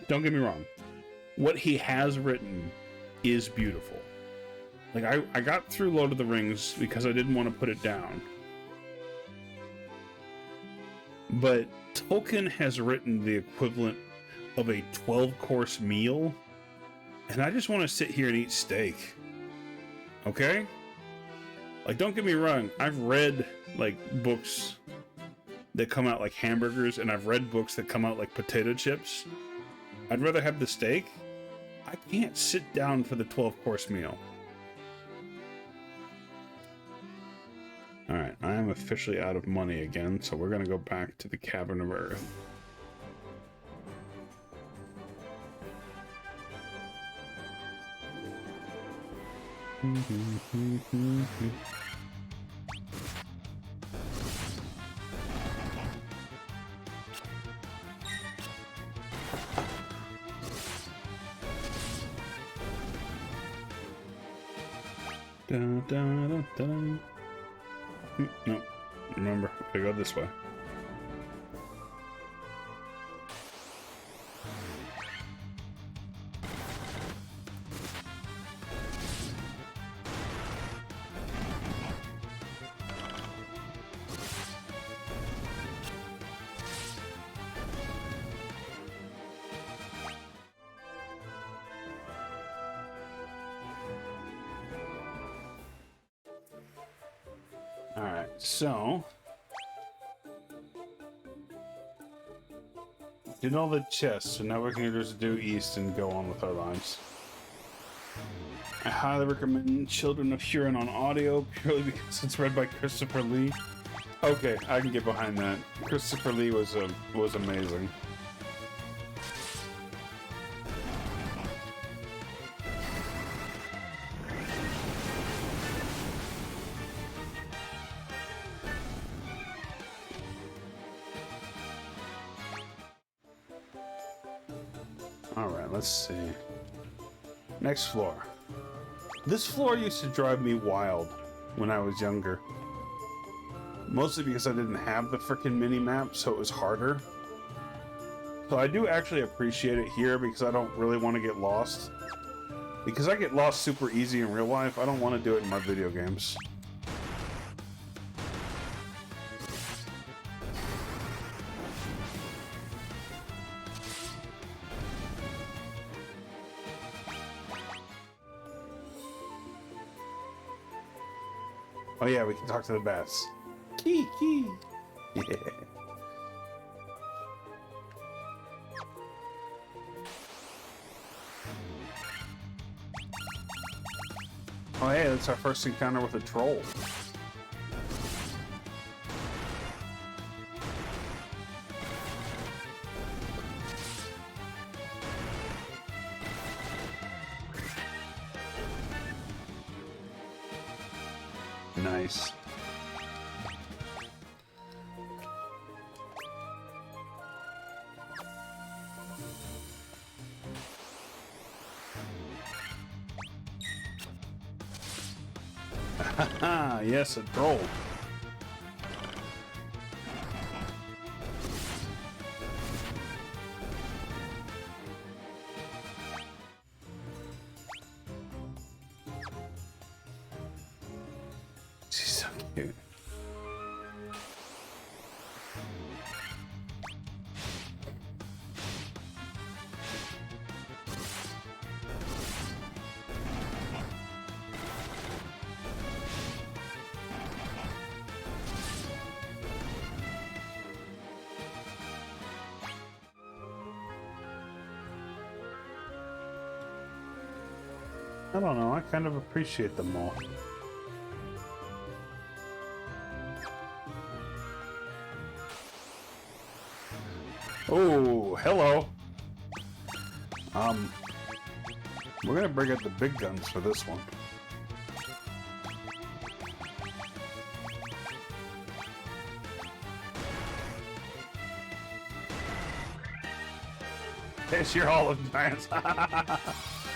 Don't get me wrong. What he has written is beautiful. Like, I got through Lord of the Rings because I didn't want to put it down. But Tolkien has written the equivalent of a 12-course meal, and I just want to sit here and eat steak. Okay? Like, don't get me wrong, I've read, like, books that come out like hamburgers, and I've read books that come out like potato chips. I'd rather have the steak. I can't sit down for the 12-course meal. Alright, I am officially out of money again, so we're gonna go back to the Cavern of Earth. Da, da, da, da. No, remember, I go this way. Alright, so did all the chests, so now we're going to just do east and go on with our lives. I highly recommend Children of Huron on audio, purely because it's read by Christopher Lee. Okay, I can get behind that. Christopher Lee was amazing. Alright, let's see. Next floor. This floor used to drive me wild when I was younger. Mostly because I didn't have the frickin' mini-map, so it was harder. So I do actually appreciate it here because I don't really want to get lost. Because I get lost super easy in real life, I don't want to do it in my video games. Oh yeah, we can talk to the bats. Kee kee. Yeah. Oh hey, that's our first encounter with a troll. Nice. Haha, yes, a troll. She's so cute. I don't know, I kind of appreciate them all. Oh, hello. We're gonna bring out the big guns for this one. There's your olive giants.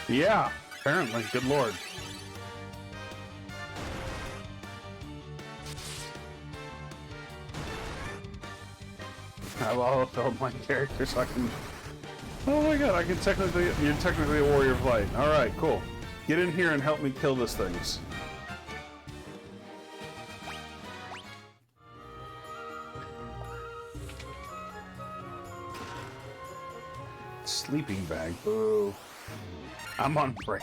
Yeah, apparently. Good lord. I've also my character so I can. Oh my god, I can technically. You're technically a warrior of light. Alright, cool. Get in here and help me kill this things. Sleeping bag. Boo. I'm on break.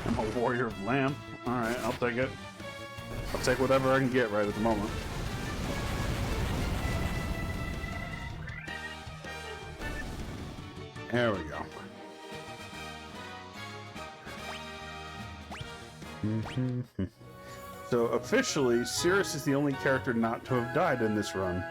I'm a warrior of lamp. Alright, I'll take it. I'll take whatever I can get right at the moment. There we go. So officially, Cirrus is the only character not to have died in this run.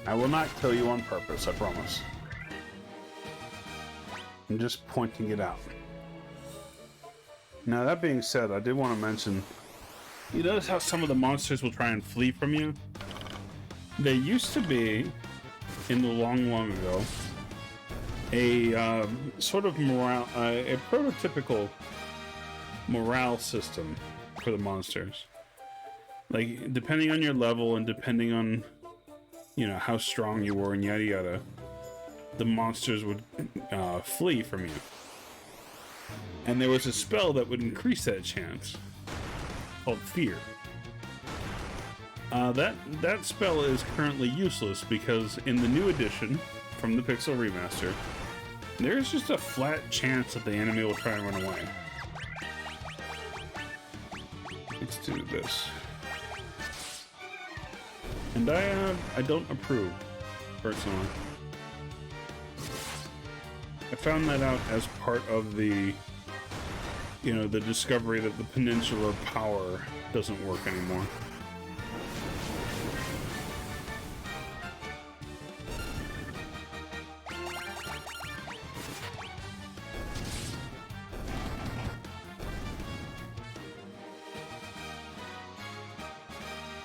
I will not kill you on purpose, I promise. I'm just pointing it out. Now, that being said, I did want to mention, you notice how some of the monsters will try and flee from you? They used to be, in the long ago, a sort of morale, a prototypical morale system for the monsters. Like, depending on your level and depending on, you know, how strong you were and yada yada, the monsters would flee from you. And there was a spell that would increase that chance, called Fear. That spell is currently useless because in the new edition from the Pixel Remaster, there's just a flat chance that the enemy will try and run away. Let's do this. And I don't approve, personally. I found that out as part of the, you know, the discovery that the Peninsular Power doesn't work anymore.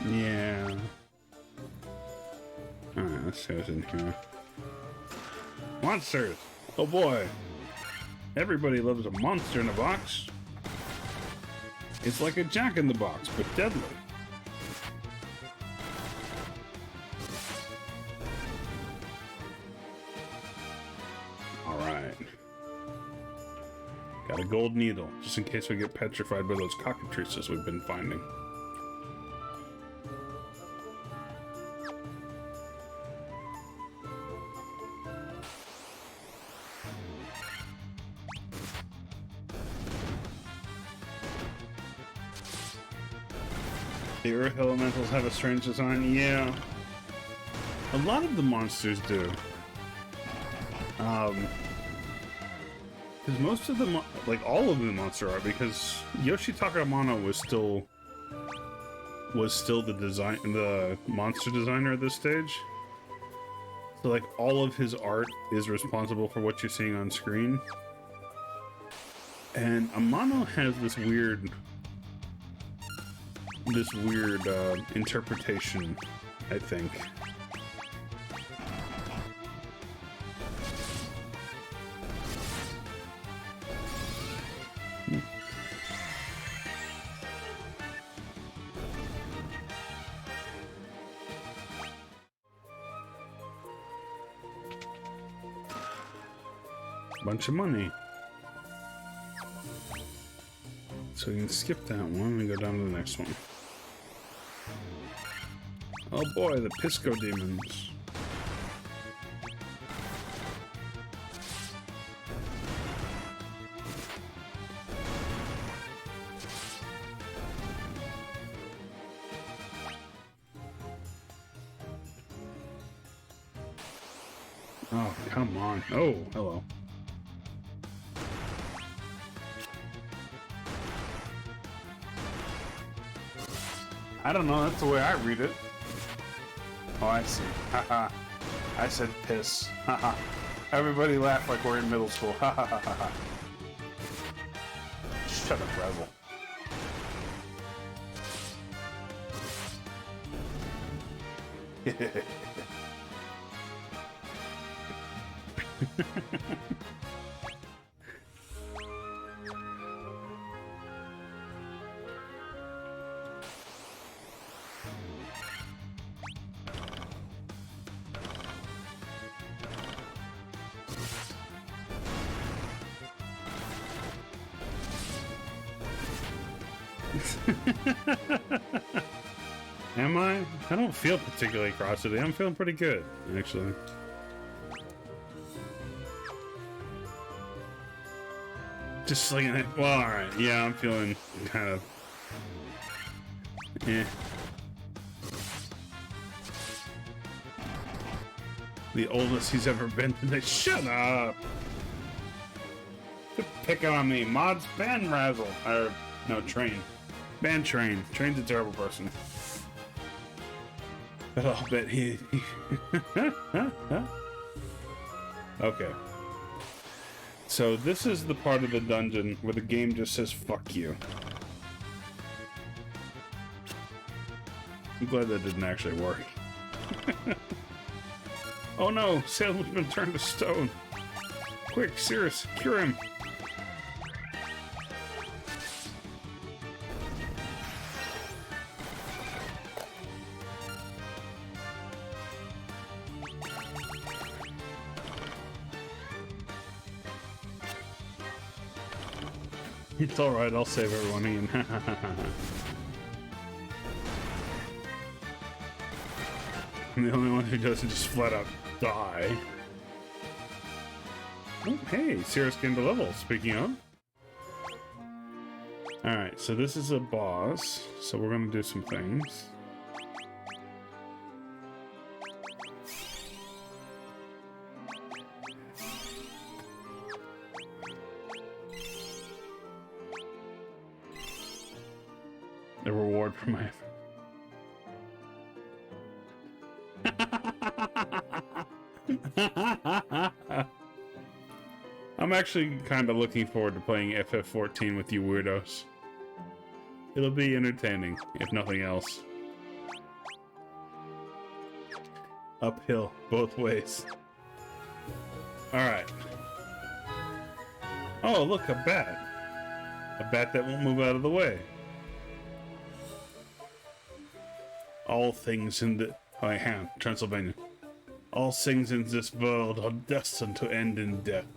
Yeah. Alright, let's see what's in here. Monsters! Oh boy! Everybody loves a monster in a box. It's like a Jack-in-the-Box, but deadly. Alright. Got a gold needle, just in case we get petrified by those cockatrices we've been finding. The Earth Elementals have a strange design. Yeah. A lot of the monsters do. Because most of them, like all of the monster art, because Yoshitaka Amano was still the monster designer at this stage. So like all of his art is responsible for what you're seeing on screen. And Amano has this weird interpretation, I think. Bunch of money. So we can skip that one and go down to the next one. Oh boy, the Pisco demons. Oh, come on. Oh, hello. I don't know, that's the way I read it. Oh, I see. Haha. I said piss. Haha. Everybody laugh like we're in middle school. Ha ha ha ha ha. Shut up, Razzle. Am I? I don't feel particularly cross today. I'm feeling pretty good, actually. Just slinging it. Well, alright. Yeah, I'm feeling kind of... eh. The oldest he's ever been today. Shut up! Quit picking on me. Mods ban Razzle. Or, no, Train. Ban Train. Train's a terrible person. But I'll bet he... Okay. So this is the part of the dungeon where the game just says, fuck you. I'm glad that didn't actually work. Oh no, Salem's been turned to stone. Quick, Cirrus, cure him. It's alright, I'll save everyone, Ian. I'm the only one who doesn't just flat out die. Oh, hey, Cirrus gained a level, speaking of. Alright, so this is a boss, so we're gonna do some things. The reward for my I'm actually kind of looking forward to playing FF14 with you weirdos. It'll be entertaining, if nothing else. Uphill, both ways. Alright. Oh, look, a bat. A bat that won't move out of the way. All things in the... I have Transylvania. All things in this world are destined to end in death.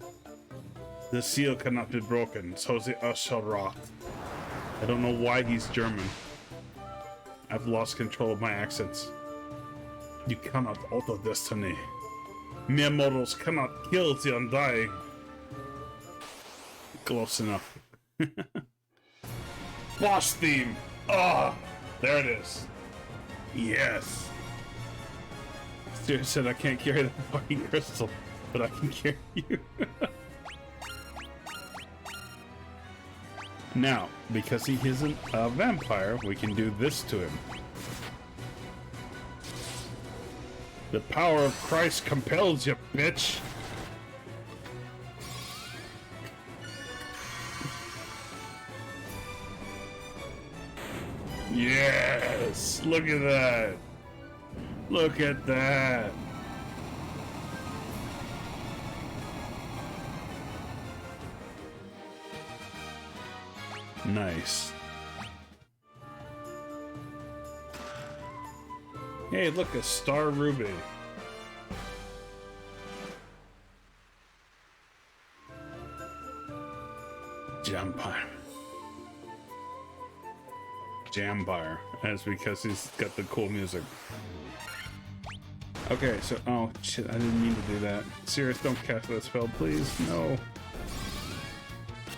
The seal cannot be broken, so the earth shall rot. I don't know why he's German. I've lost control of my accents. You cannot alter destiny. Mere mortals cannot kill the undying. Close enough. Boss theme! Ah! There it is. Yes! Stuart said I can't carry the fucking crystal, but I can carry you. Now, because he isn't a vampire, we can do this to him. The power of Christ compels you, bitch. Yes! Look at that! Look at that! Nice. Hey, look, a star ruby. Jampire. Jampire. That's because he's got the cool music. Okay, so... Oh, shit, I didn't mean to do that. Sirius, don't cast that spell, please. No.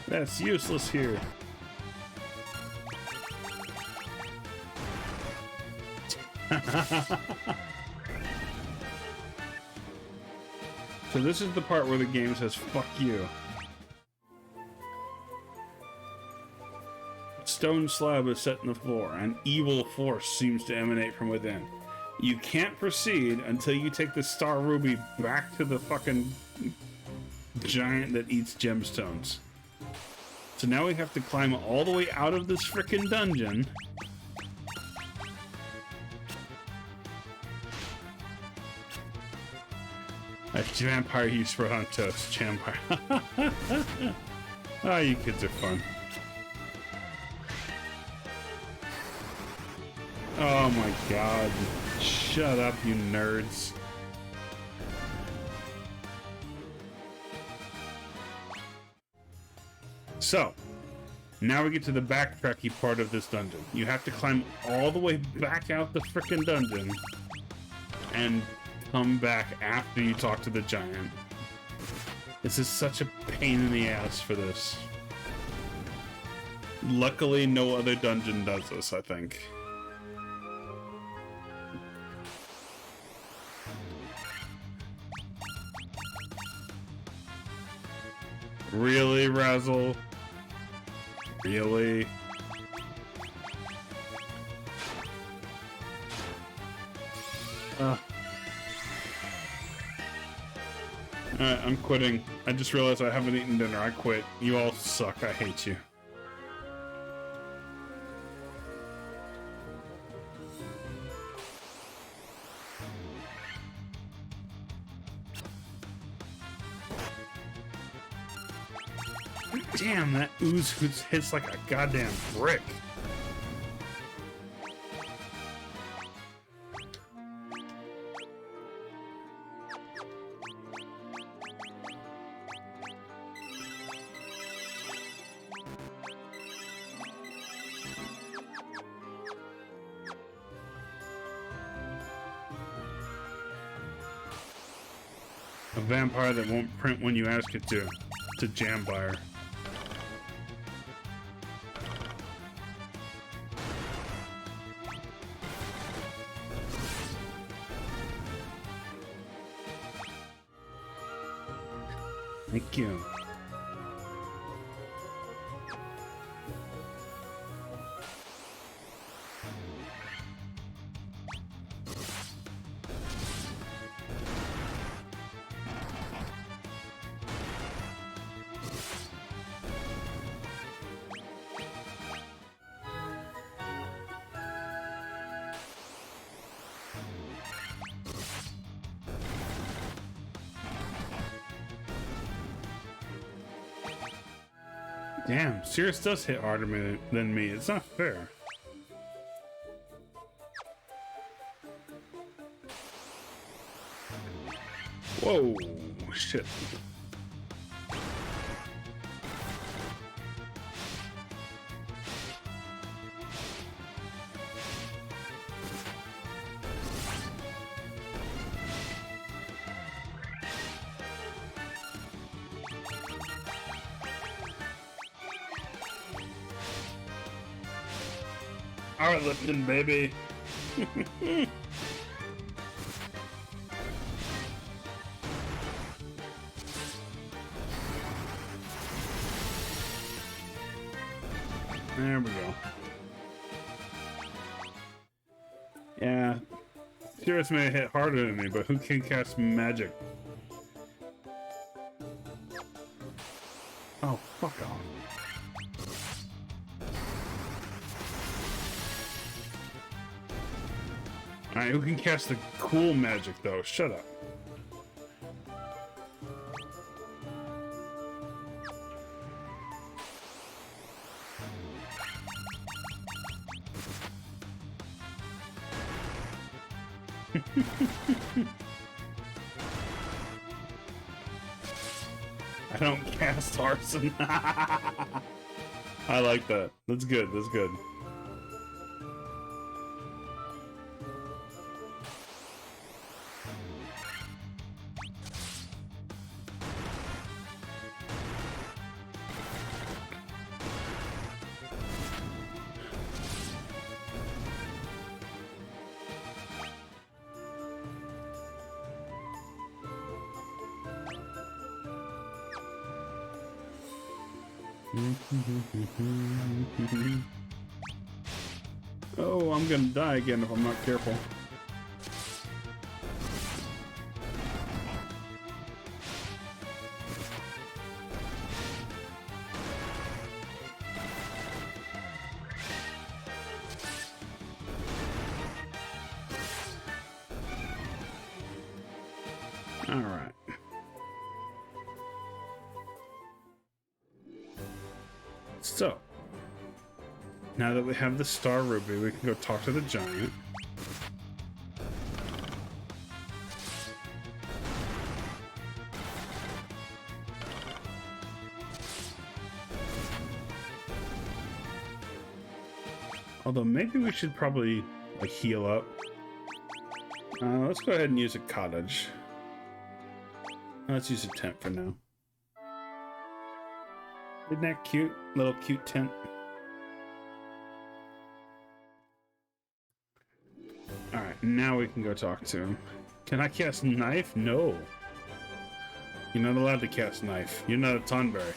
That's useless here. So this is the part where the game says, fuck you. Stone slab is set in the floor. An evil force seems to emanate from within. You can't proceed until you take the star ruby back to the fucking giant that eats gemstones. So now we have to climb all the way out of this frickin' dungeon. A vampire you spread on toast. Vampire. Ah, you kids are fun. Oh my god. Shut up, you nerds. So, now we get to the backtracky part of this dungeon. You have to climb all the way back out the frickin' dungeon and come back after you talk to the giant. This is such a pain in the ass for this. Luckily, no other dungeon does this, I think. Really, Razzle? Really? Alright, I'm quitting. I just realized I haven't eaten dinner. I quit. You all suck. I hate you. Damn, that ooze hits like a goddamn brick. A vampire that won't print when you ask it to. It's a Jambire. Thank you. Damn, Sirius does hit harder than me. It's not fair. Whoa, shit. Powerlifting, baby. There we go. Yeah, Spirits may hit harder than me, but who can cast magic? Oh, fuck off. Alright, who can cast the cool magic, though? Shut up. I don't cast arson. I like that. That's good. That's good. Oh, I'm gonna die again if I'm not careful. All right. So, now that we have the Star Ruby, we can go talk to the giant. Although maybe we should probably like heal up. Let's go ahead and use a cottage. Let's use a tent for now. Isn't that cute? Little cute tent. Alright, now we can go talk to him. Can I cast knife? No. You're not allowed to cast knife. You're not a Tonberry.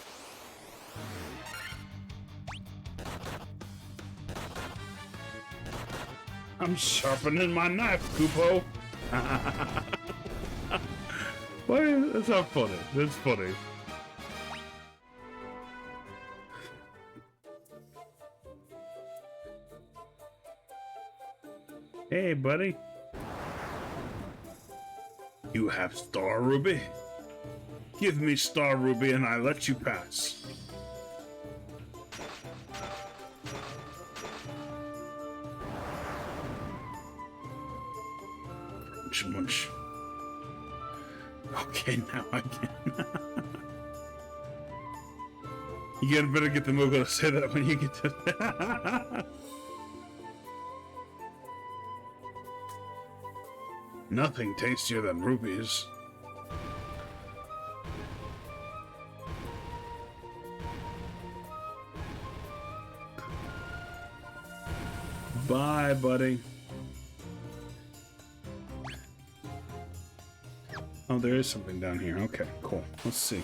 I'm sharpening my knife, Kupo. What? That's not funny. That's funny. Hey, buddy. You have Star Ruby? Give me Star Ruby and I let you pass. Munch, munch. Okay, now I can. You better get the Moogle to say that when you get to... Nothing tastier than rubies. Bye, buddy. Oh, there is something down here. Okay, cool. Let's see.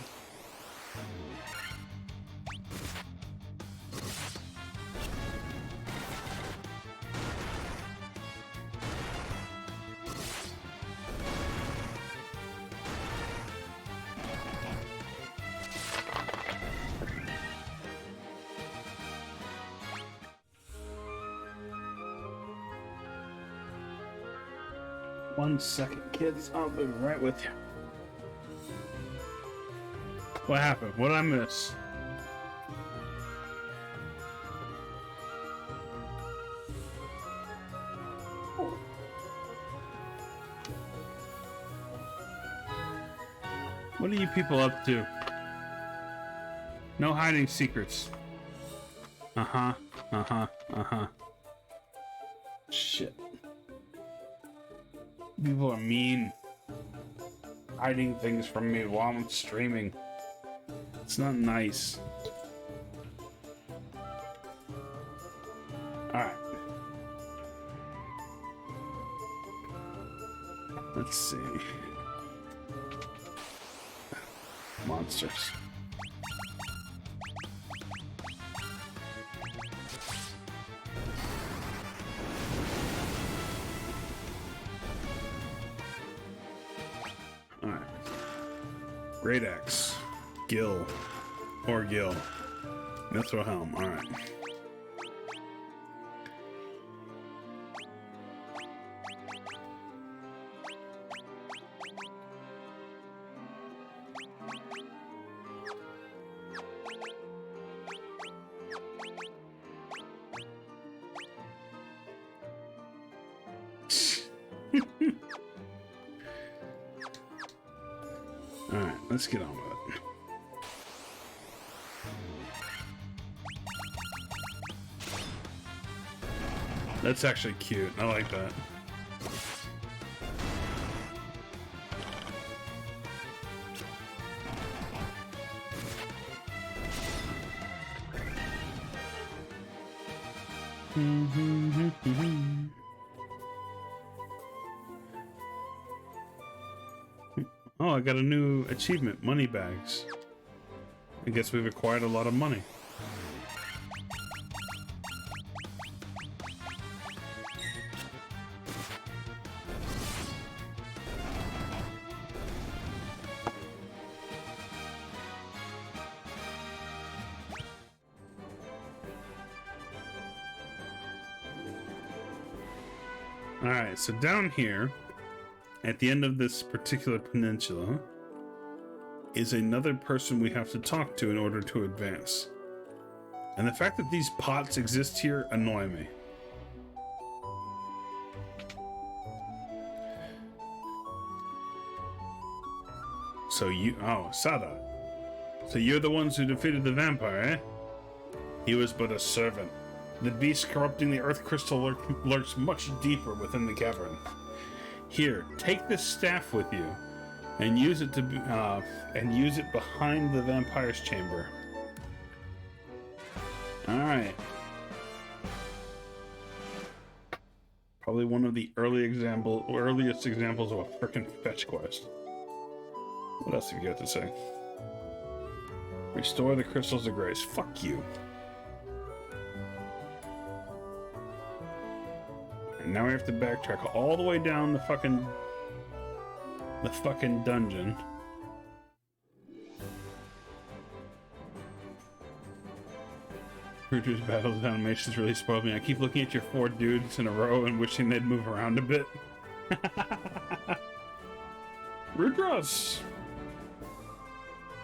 One second, kids. I'll be right with you. What happened? What did I miss? What are you people up to? No hiding secrets. Uh-huh. Uh-huh. Uh-huh. Shit. People are mean. Hiding things from me while I'm streaming. It's not nice. Alright. Let's see. Monsters. Great Axe. Gil. Or Gil. Mithril Helm. Alright. Alright, let's get on with it. That's actually cute. I like that. Oh, I got a new achievement, money bags. I guess we've acquired a lot of money. Alright, so down here, at the end of this particular peninsula, is another person we have to talk to in order to advance. And the fact that these pots exist here annoy me. So you... Oh, Sada. So you're the ones who defeated the vampire, eh? He was but a servant. The beast corrupting the earth crystal lurks much deeper within the cavern. Here, take this staff with you, and use it behind the vampire's chamber. All right. Probably one of the earliest examples of a frickin' fetch quest. What else have you got to say? Restore the crystals of grace. Fuck you. And now we have to backtrack all the way down the fucking dungeon. Rudra's battles animations really spoiled me. I keep looking at your 4 dudes in a row and wishing they'd move around a bit. Rudras!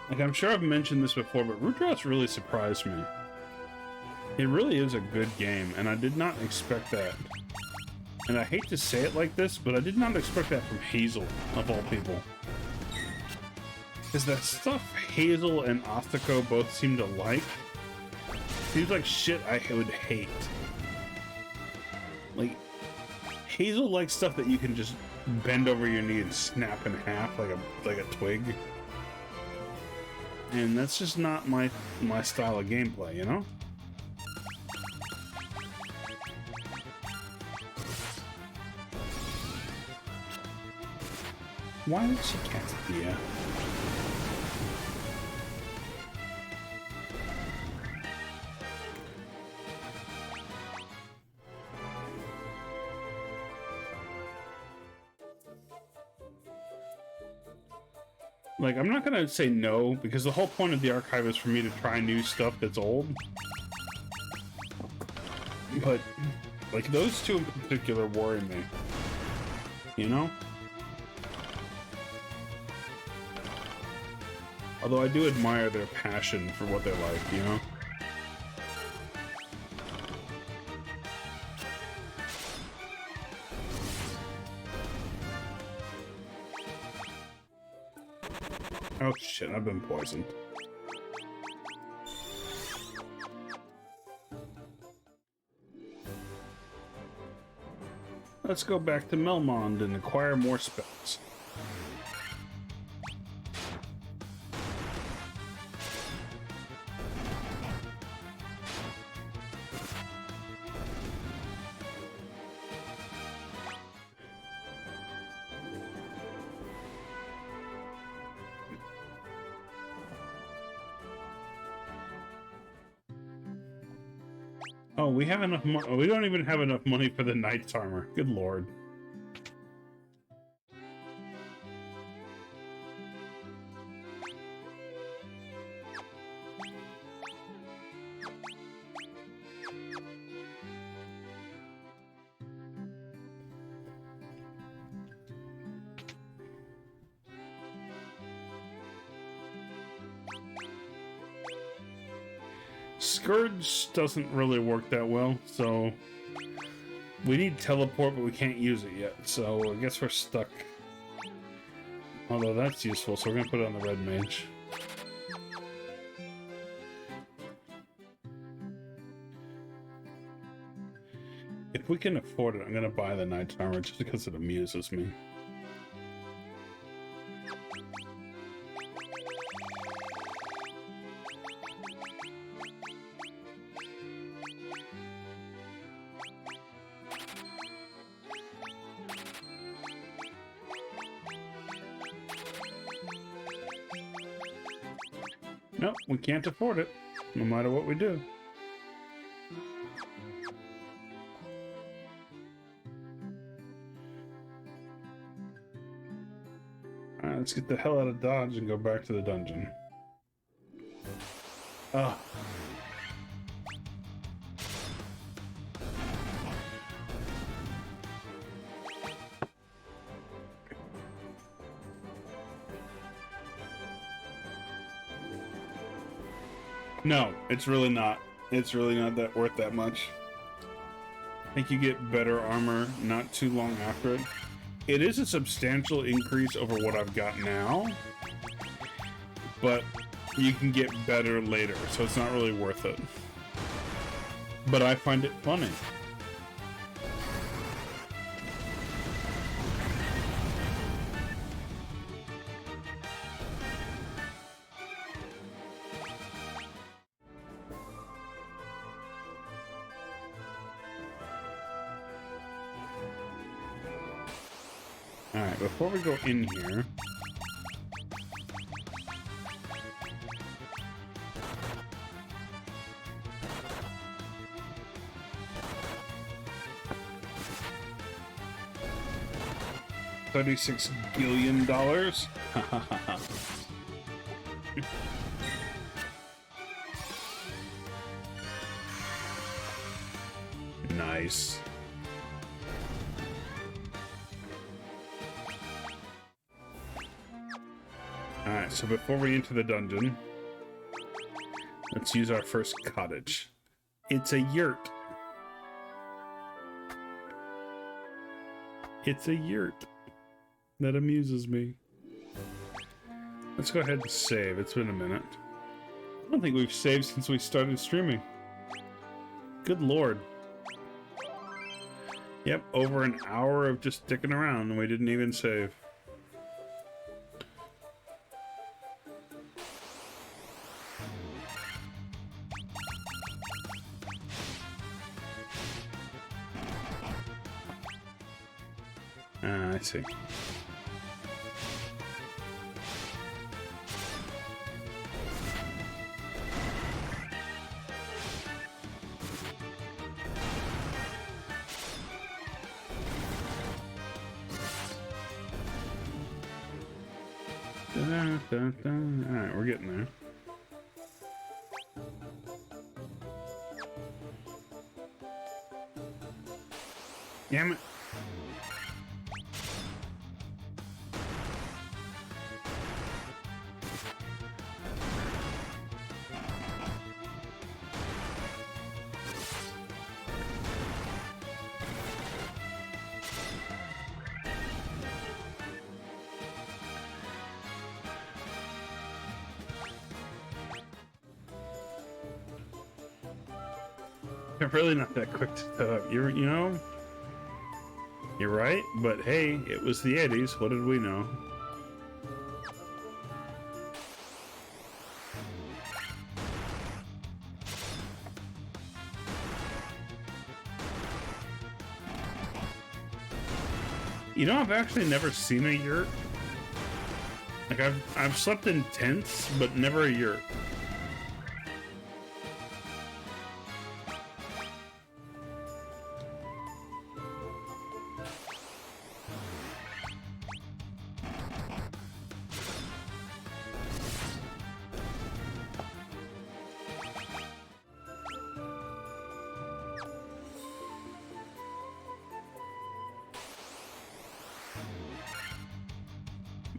Like, I'm sure I've mentioned this before, but Rudras really surprised me. It really is a good game, and I did not expect that. And I hate to say it like this, but I did not expect that from Hazel, of all people. Because that stuff Hazel and Ostako both seem to like seems like shit I would hate. Like, Hazel likes stuff that you can just bend over your knee and snap in half like a twig. And that's just not my style of gameplay, you know? Why did she cast Thea? Like, I'm not gonna say no, because the whole point of the archive is for me to try new stuff that's old. But, like, those two in particular worry me. You know? Although I do admire their passion for what they like, you know? Oh shit, I've been poisoned. Let's go back to Melmond and acquire more spells. Oh, we have enough money. We don't even have enough money for the knight's armor. Good lord. Scourge doesn't really work that well, so we need teleport, but we can't use it yet, so I guess we're stuck. Although that's useful, so we're gonna put it on the red mage. If we can afford it, I'm gonna buy the knight's armor just because it amuses me. Nope, we can't afford it, no matter what we do. Alright, let's get the hell out of Dodge and go back to the dungeon. Oh. No, it's really not. It's really not that worth that much. I think you get better armor not too long after it. It is a substantial increase over what I've got now, but you can get better later, so it's not really worth it. But I find it funny. Alright, before we go in here... $36 billion? Nice. Alright, so before we enter the dungeon, let's use our first cottage. It's a yurt. It's a yurt. That amuses me. Let's go ahead and save. It's been a minute. I don't think we've saved since we started streaming. Good lord. Yep, over an hour of just sticking around and we didn't even save. I see. Alright, we're getting there. Damn it. They're really not that quick to set up. You know, you're right, but hey, it was the 80s. What did we know? You know, I've actually never seen a yurt. Like I've slept in tents, but never a yurt.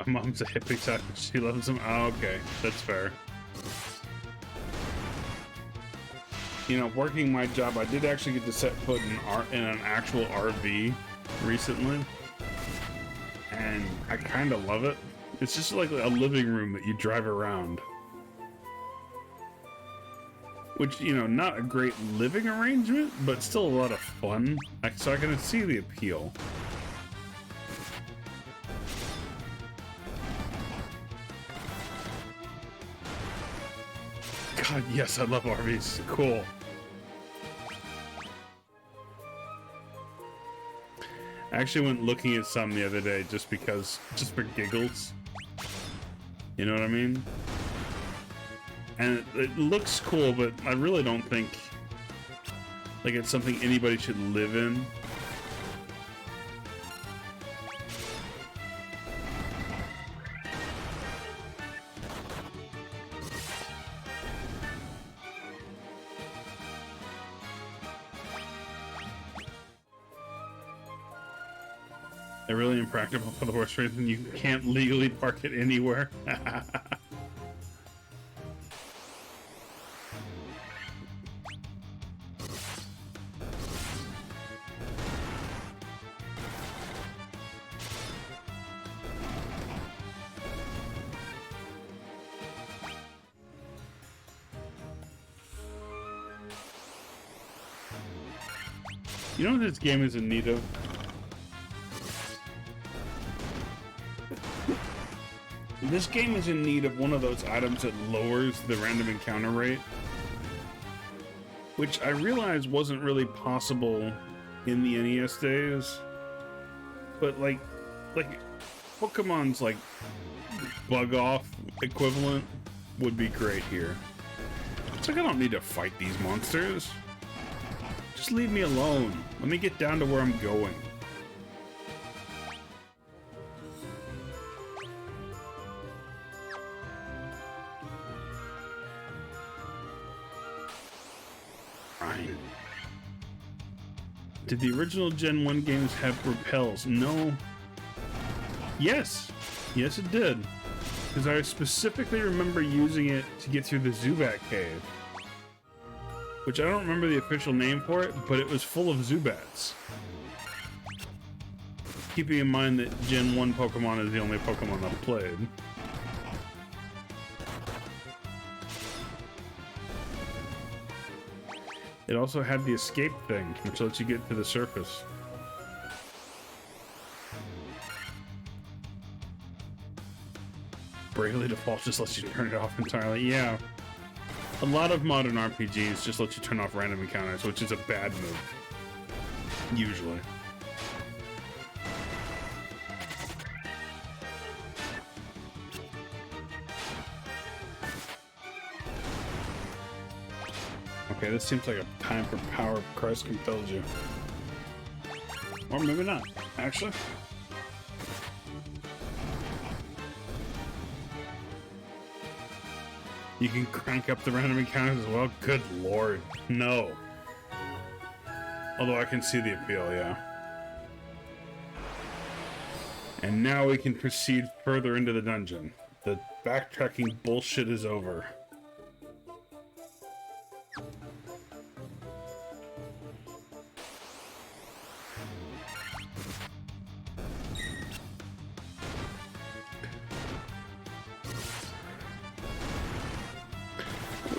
My mom's a hippie type. She loves them. Oh, okay. That's fair. you know, working my job, I did actually get to set foot in an actual RV recently, and I kind of love it. It's just like a living room that you drive around, which, you know, not a great living arrangement, but still a lot of fun. So I can see the appeal. God, yes, I love RVs. Cool. I actually went looking at some the other day just for giggles. You know what I mean? And it looks cool, but I really don't think like it's something anybody should live in. They're really impractical for the worst reason. You can't legally park it anywhere. You know what this game is in need of? This game is in need of one of those items that lowers the random encounter rate, which I realized wasn't really possible in the NES days. But like Pokemon's like bug off equivalent would be great here. It's like I don't need to fight these monsters. Just leave me alone. Let me get down to where I'm going. Fine. Did the original Gen 1 games have repels? No. Yes. Yes, it did. Because I specifically remember using it to get through the Zubat cave. Which I don't remember the official name for it, but it was full of Zubats. Keeping in mind that Gen 1 Pokemon is the only Pokemon I've played. It also had the escape thing, which lets you get to the surface. Bravely Default just lets you turn it off entirely. Yeah. A lot of modern RPGs just let you turn off random encounters, which is a bad move. Usually. Okay, this seems like a time for power Christ compels you. Or maybe not, actually. You can crank up the random encounters as well? Good lord, no. Although I can see the appeal, yeah. And now we can proceed further into the dungeon. The backtracking bullshit is over.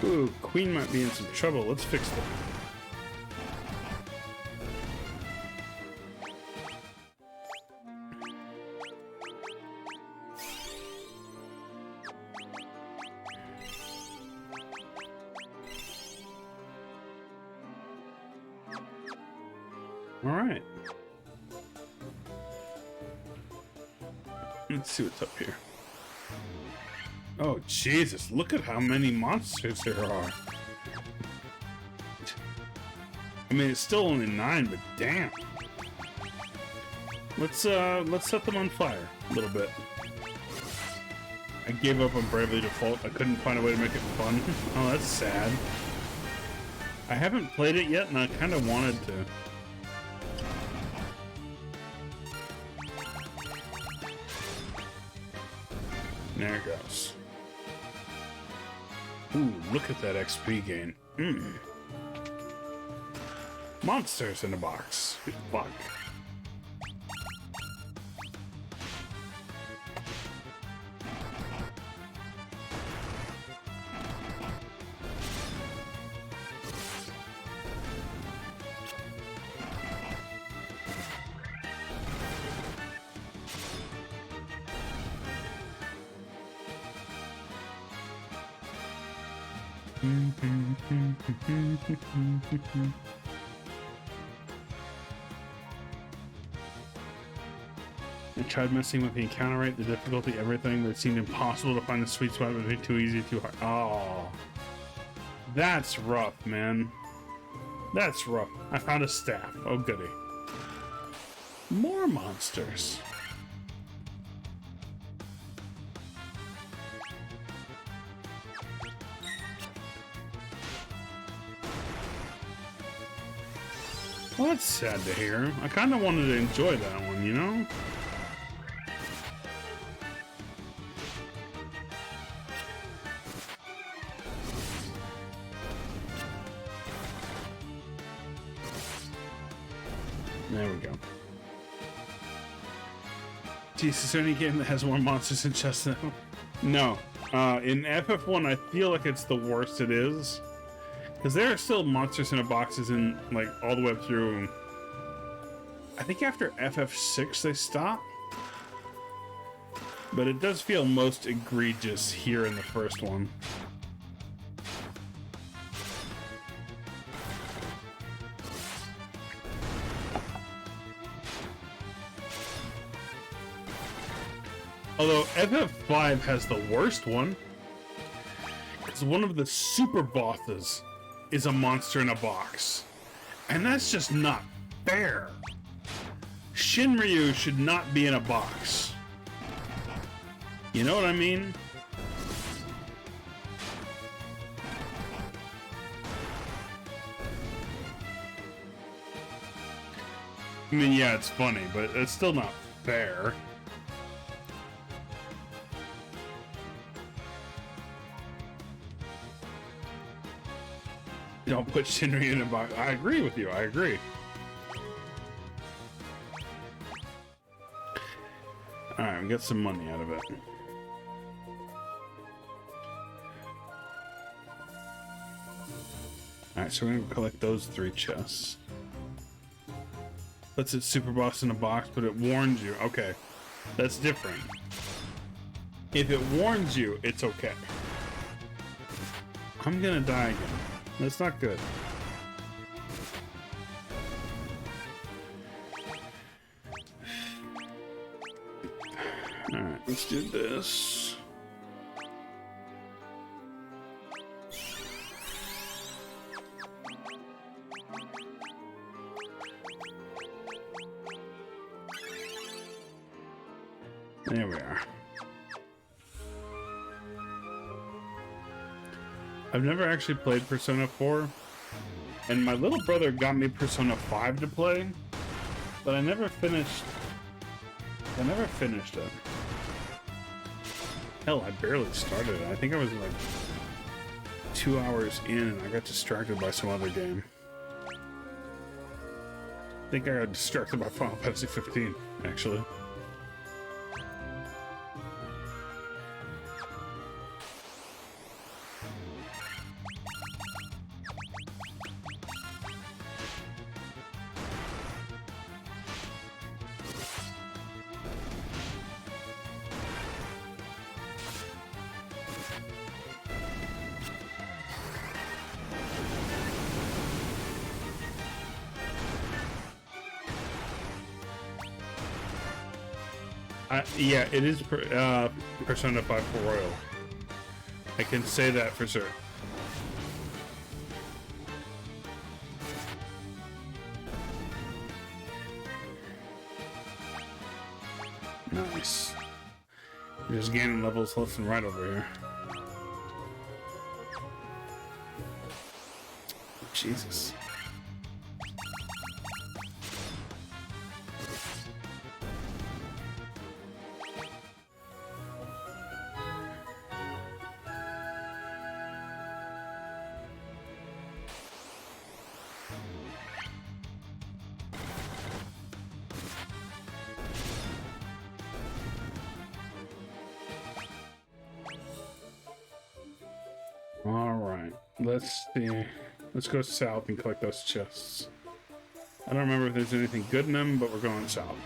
Ooh, Queen might be in some trouble. Let's fix that. All right. Let's see what's up here. Oh, Jesus, look at how many monsters there are. I mean, it's still only 9, but damn. Let's set them on fire a little bit. I gave up on Bravely Default. I couldn't find a way to make it fun. Oh, that's sad. I haven't played it yet, and I kind of wanted to. There it goes. Ooh, look at that XP gain. Monsters in a box. Fuck. I tried messing with the encounter rate, the difficulty, everything, but it seemed impossible to find the sweet spot between too easy, too hard. Oh, that's rough, man. That's rough. I found a staff. Oh, goody. More monsters. Well, that's sad to hear. I kind of wanted to enjoy that one, you know? There we go. Jeez, is there any game that has more monsters than just them? No. In FF1, I feel like it's the worst it is. Because there are still monsters in a boxes in, like, all the way up through... I think after FF6 they stop. But it does feel most egregious here in the first one. Although FF5 has the worst one. Because one of the super bosses is a monster in a box. And that's just not fair. Shinryu should not be in a box. You know what I mean? I mean, yeah, it's funny, but it's still not fair. Don't put Shinryu in a box. I agree with you. I agree. Alright, we got some money out of it. Alright, so we're gonna collect those 3 chests. Puts it super boss in a box, but it warns you. Okay, that's different. If it warns you, it's okay. I'm gonna die again. That's not good. Alright, let's do this. There we are. I've never actually played Persona 4, and my little brother got me Persona 5 to play, but I never finished it. Hell, I barely started it. I think I was like 2 hours in and I got distracted by some other game. I think I got distracted by Final Fantasy 15, actually. Yeah, it is Persona 5 for Royal. I can say that for sure. Nice. You're just gaining levels left and right over here. Jesus. Let's see. Let's go south and collect those chests. I don't remember if there's anything good in them, but we're going south.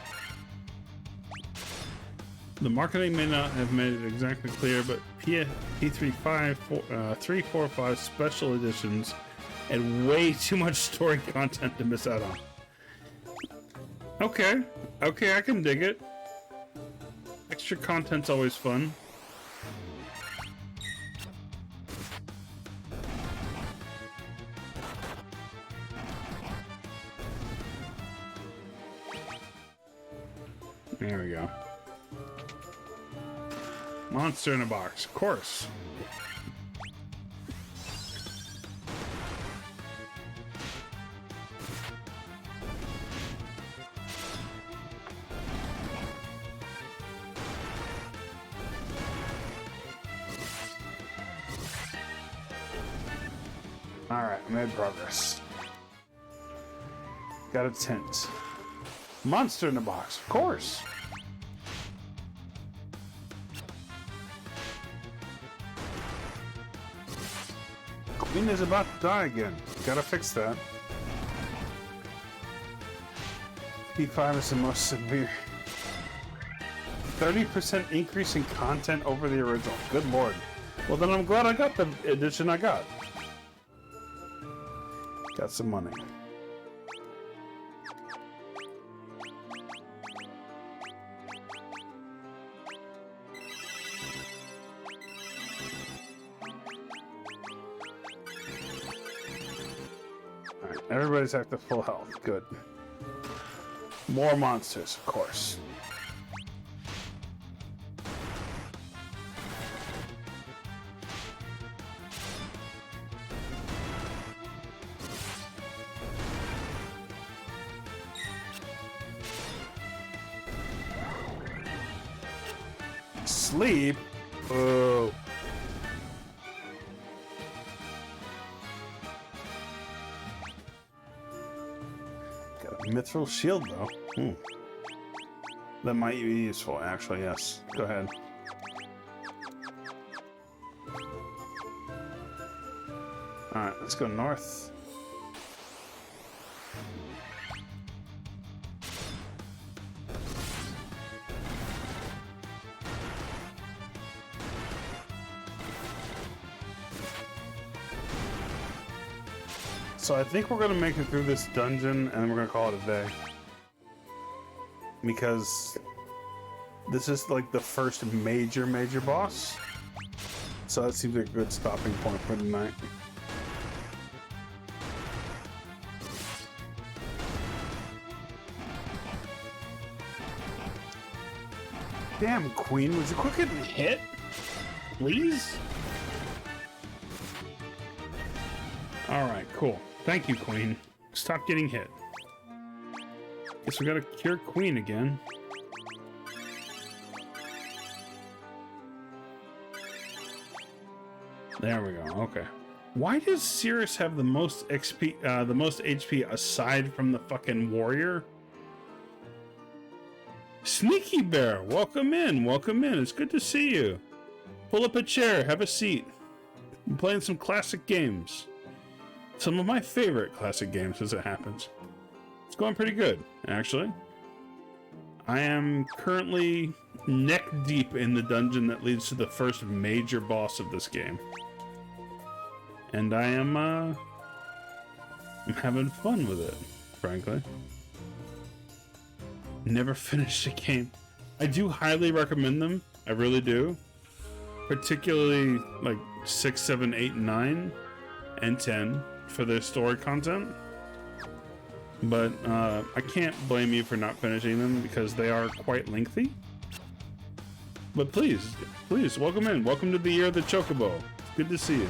The marketing may not have made it exactly clear, but P345 special editions and way too much story content to miss out on. Okay, I can dig it. Extra content's always fun. There we go. Monster in a box, of course. Alright, I made progress. Got a tent. Monster in a box, of course. Queen is about to die again. Gotta fix that. P5 is the most severe. 30% increase in content over the original. Good lord. Well, then I'm glad I got the edition I got. Got some money. Alright, everybody's back to full health. Good. More monsters, of course. Sleep? Oh. Got a mithril shield, though. That might be useful, actually, yes. Go ahead. Alright, let's go north. So I think we're gonna make it through this dungeon and then we're gonna call it a day. Because this is like the first major boss. So that seems like a good stopping point for the night. Damn, Queen, was you quick getting hit? Please? Alright, cool. Thank you, Queen. Stop getting hit. Guess we gotta cure Queen again. There we go, okay. Why does Cirrus have the most XP, the most HP aside from the fucking warrior? Sneaky Bear, welcome in, welcome in. It's good to see you. Pull up a chair, have a seat. I'm playing some classic games. Some of my favorite classic games as it happens. It's going pretty good, actually. I am currently neck deep in the dungeon that leads to the first major boss of this game. And I am, I'm having fun with it, frankly. Never finished a game. I do highly recommend them. I really do. Particularly like 6, 7, 8, 9, and 10 for their story content. But I can't blame you for not finishing them because they are quite lengthy. But please, welcome in. Welcome to the year of the Chocobo. Good to see you.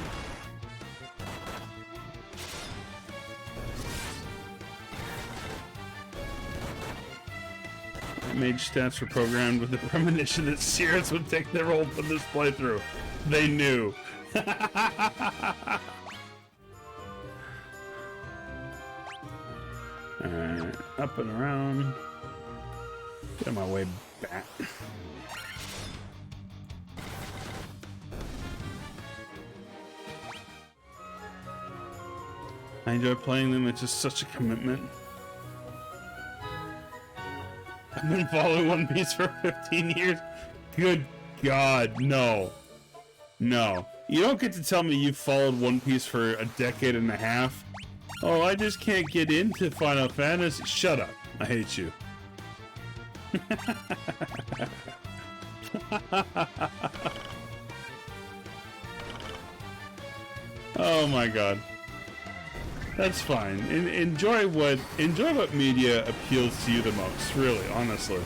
Mage stats were programmed with the premonition that Cirrus would take their role for this playthrough. They knew. Alright, up and around. Get my way back. I enjoy playing them. It's just such a commitment. I've been following One Piece for 15 years. Good God, no. No. You don't get to tell me you followed One Piece for a decade and a half. Oh, I just can't get into Final Fantasy. Shut up. I hate you. Oh my God. That's fine. Enjoy what media appeals to you the most, really, honestly.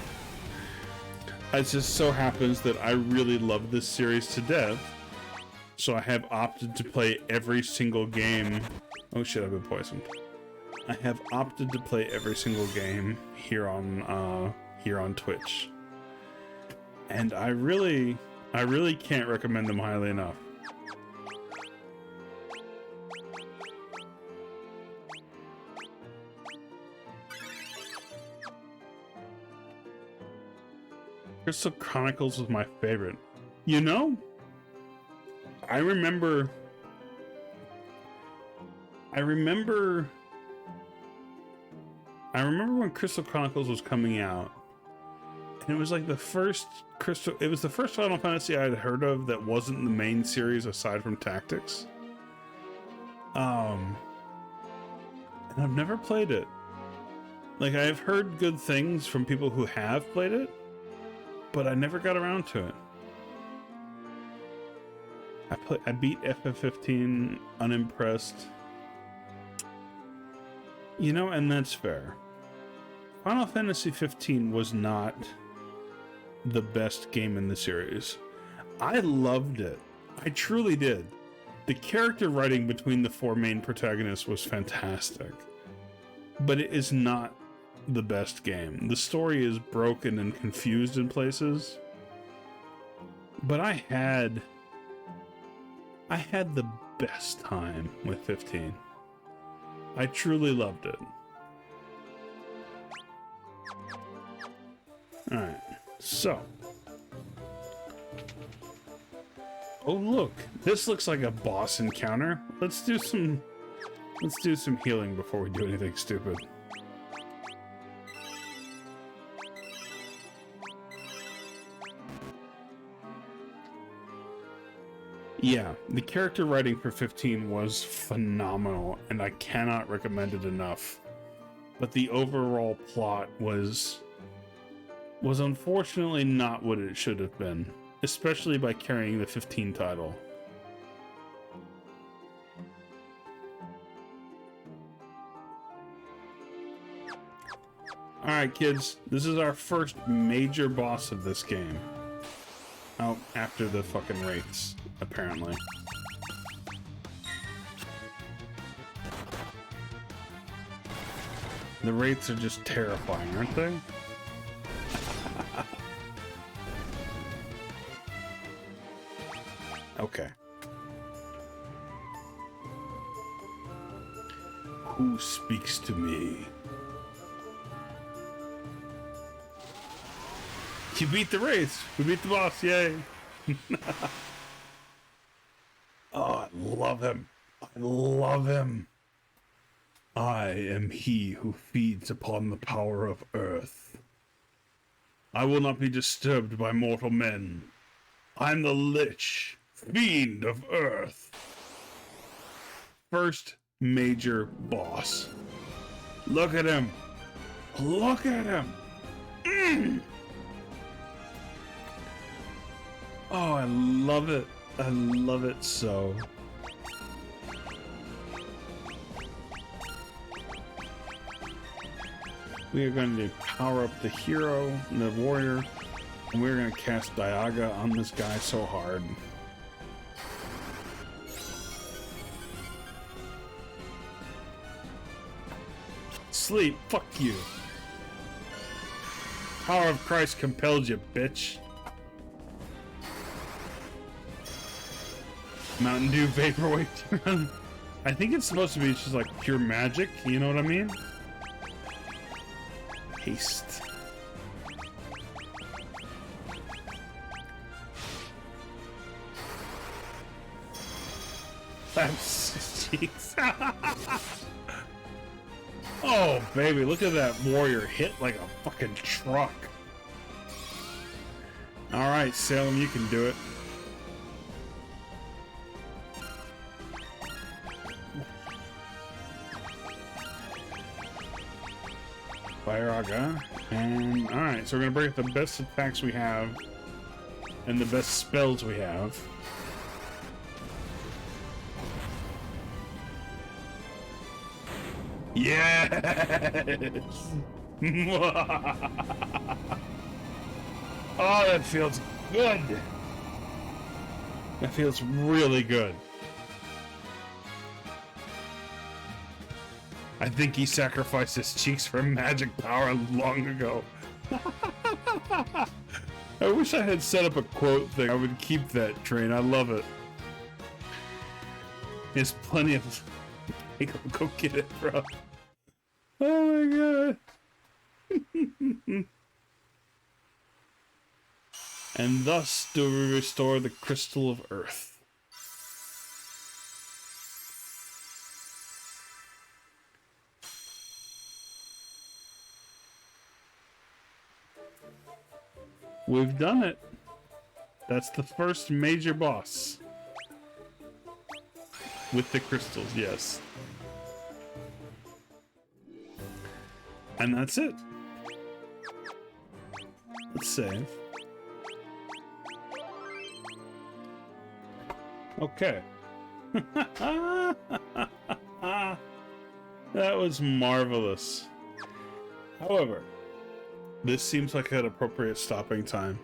It just so happens that I really love this series to death, so I have opted to play every single game. Oh shit, I've been poisoned. I have opted to play every single game here on Twitch. And I really can't recommend them highly enough. Crystal Chronicles was my favorite. You know, I remember when Crystal Chronicles was coming out, and it was like the first Final Fantasy I had heard of that wasn't the main series aside from Tactics. And I've never played it. Like, I've heard good things from people who have played it, but I never got around to it. I beat FF15 unimpressed. You know, and that's fair. Final Fantasy 15 was not the best game in the series. I loved it. I truly did. The character writing between the four main protagonists was fantastic. But it is not the best game. The story is broken and confused in places. But I had the best time with 15. I truly loved it. Alright, so. Oh look, this looks like a boss encounter. Let's do some healing before we do anything stupid. Yeah, the character writing for 15 was phenomenal, and I cannot recommend it enough. But the overall plot was unfortunately not what it should have been, especially by carrying the 15 title. Alright kids, this is our first major boss of this game. Oh, after the fucking wraiths, apparently. The wraiths are just terrifying, aren't they? Okay. Who speaks to me? You beat the race. We beat the boss. Yay. Oh, I love him. I love him. I am he who feeds upon the power of earth. I will not be disturbed by mortal men. I'm the Lich, fiend of earth. First major boss. Look at him. Look at him. Oh, I love it. I love it so. We are going to power up the hero, the warrior, and we're going to cast Diaga on this guy so hard. Sleep, fuck you. Power of Christ compelled you, bitch. Mountain Dew Vaporwave. I think it's supposed to be just like pure magic, you know what I mean? Haste. That's cheeks. Oh, baby, look at that warrior hit like a fucking truck. All right, Salem, you can do it. Fire Aga. And all right, so we're gonna bring up the best attacks we have and the best spells we have. Yes! Oh, that feels good. That feels really good. I think he sacrificed his cheeks for magic power long ago. I wish I had set up a quote thing. I would keep that train. I love it. There's plenty of... Go get it, bro. Oh my god. And thus do we restore the crystal of earth. We've done it. That's the first major boss. With the crystals, yes. And that's it. Let's save. Okay. That was marvelous. However, this seems like an appropriate stopping time.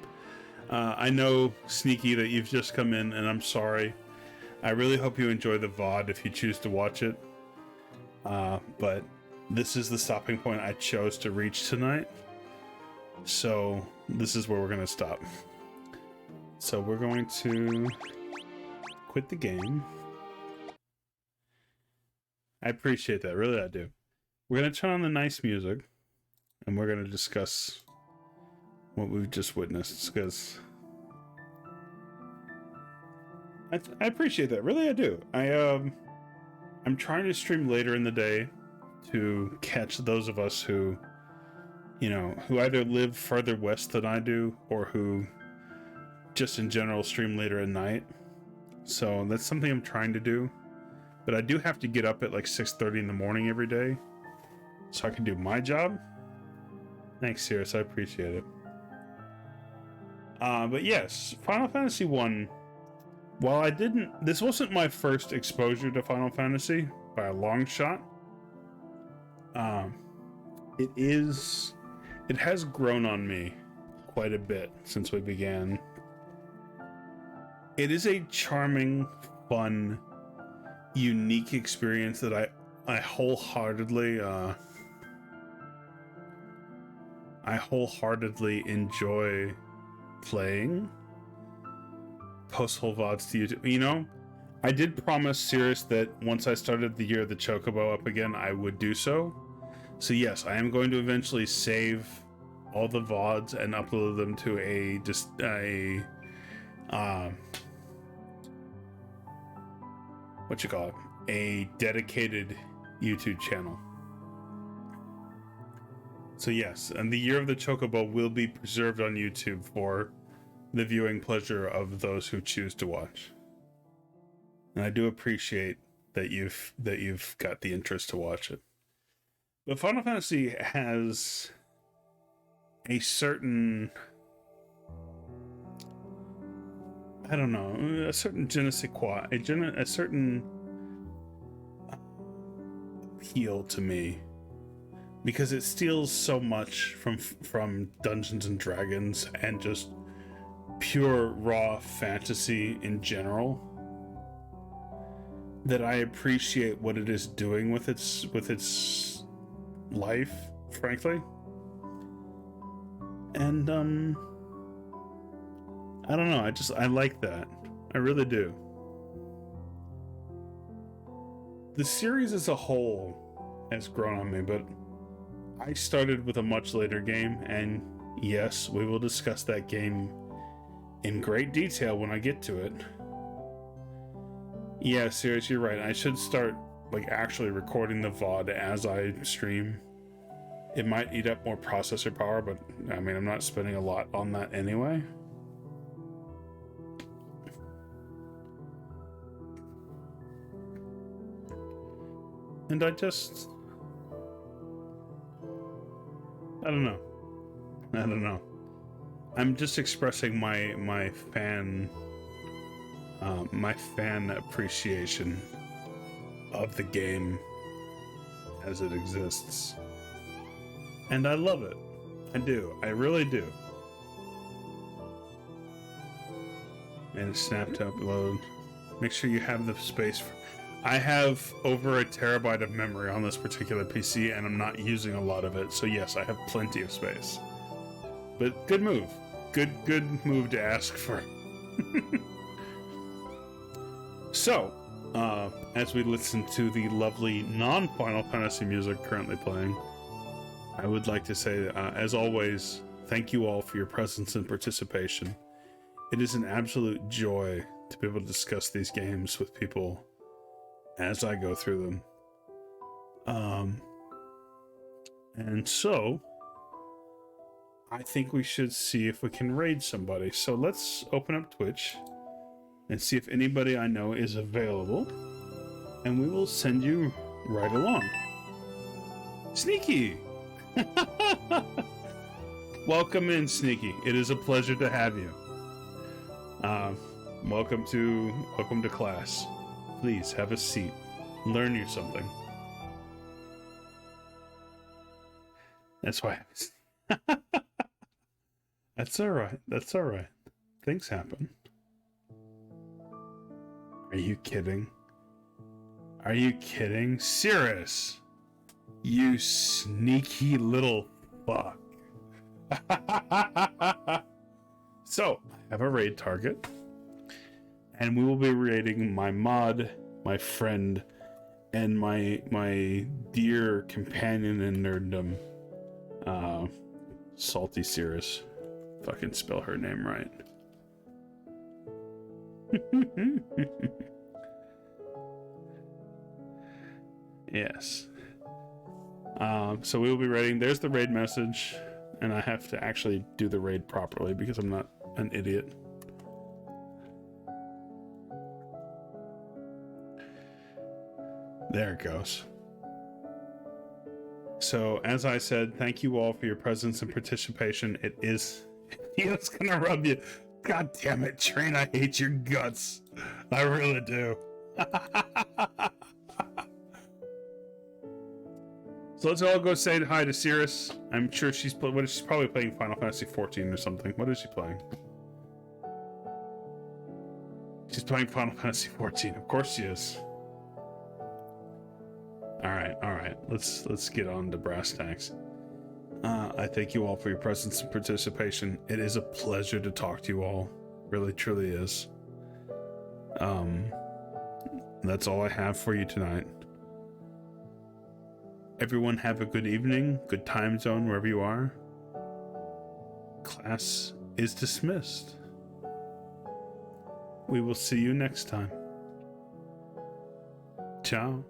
I know, Sneaky, that you've just come in, and I'm sorry. I really hope you enjoy the VOD if you choose to watch it. But this is the stopping point I chose to reach tonight. So this is where we're going to stop. So we're going to quit the game. I appreciate that, really I do. We're going to turn on the nice music, and we're going to discuss what we've just witnessed, because I appreciate that, really I do. I'm trying to stream later in the day to catch those of us who, you know, who either live further west than I do, or who just in general stream later at night. So that's something I'm trying to do. But I do have to get up at like 6:30 in the morning every day so I can do my job. Thanks, Sirius, I appreciate it. But yes, Final Fantasy 1, while this wasn't my first exposure to Final Fantasy by a long shot. It has grown on me quite a bit since we began. It is a charming, fun, unique experience that I wholeheartedly enjoy playing. Post whole VODs to YouTube. You know, I did promise Sirius that once I started the Year of the Chocobo up again, I would do so. So yes, I am going to eventually save all the VODs and upload them to a dedicated YouTube channel. So yes, and the Year of the Chocobo will be preserved on YouTube for the viewing pleasure of those who choose to watch. And I do appreciate that you've got the interest to watch it. But Final Fantasy has a certain, I don't know, a certain je ne sais quoi, a certain appeal to me, because it steals so much from Dungeons and Dragons and just pure raw fantasy in general, that I appreciate what it is doing with its life, frankly. And I don't know, I like that. I really do. The series as a whole has grown on me, but I started with a much later game, and yes, we will discuss that game in great detail when I get to it. Yeah, seriously, you're right. I should start like actually recording the VOD as I stream. It might eat up more processor power, but I mean, I'm not spending a lot on that anyway. And I don't know. I don't know. I'm just expressing my fan appreciation of the game as it exists. And I love it. I do. I really do. And snap to upload. Make sure you have the space for... I have over 1 terabyte of memory on this particular PC, and I'm not using a lot of it, so yes, I have plenty of space. But good move. Good move to ask for. So, as we listen to the lovely non-Final Fantasy music currently playing, I would like to say, as always, thank you all for your presence and participation. It is an absolute joy to be able to discuss these games with people as I go through them. And so, I think we should see if we can raid somebody. So let's open up Twitch and see if anybody I know is available, and we will send you right along. Sneaky! Welcome in, Sneaky. It is a pleasure to have you. Welcome to class. Please have a seat. Learn you something. That's why. That's all right. That's all right. Things happen. Are you kidding? Are you kidding? Cirrus! You sneaky little fuck. So, I have a raid target, and we will be raiding my mod, my friend, and my dear companion in nerddom, Salty Cirrus. If I can spell her name right. Yes. So we will be raiding. There's the raid message, and I have to actually do the raid properly because I'm not an idiot. There it goes. So, as I said, thank you all for your presence and participation. It is... It's gonna rub you. God damn it, Train, I hate your guts. I really do. So let's all go say hi to Cirrus. I'm sure she's probably playing Final Fantasy 14 or something. What is she playing? She's playing Final Fantasy 14. Of course she is. All right. Let's get on to brass tacks. I thank you all for your presence and participation. It is a pleasure to talk to you all. Really, truly is. That's all I have for you tonight. Everyone have a good evening, good time zone wherever you are. Class is dismissed. We will see you next time. Ciao.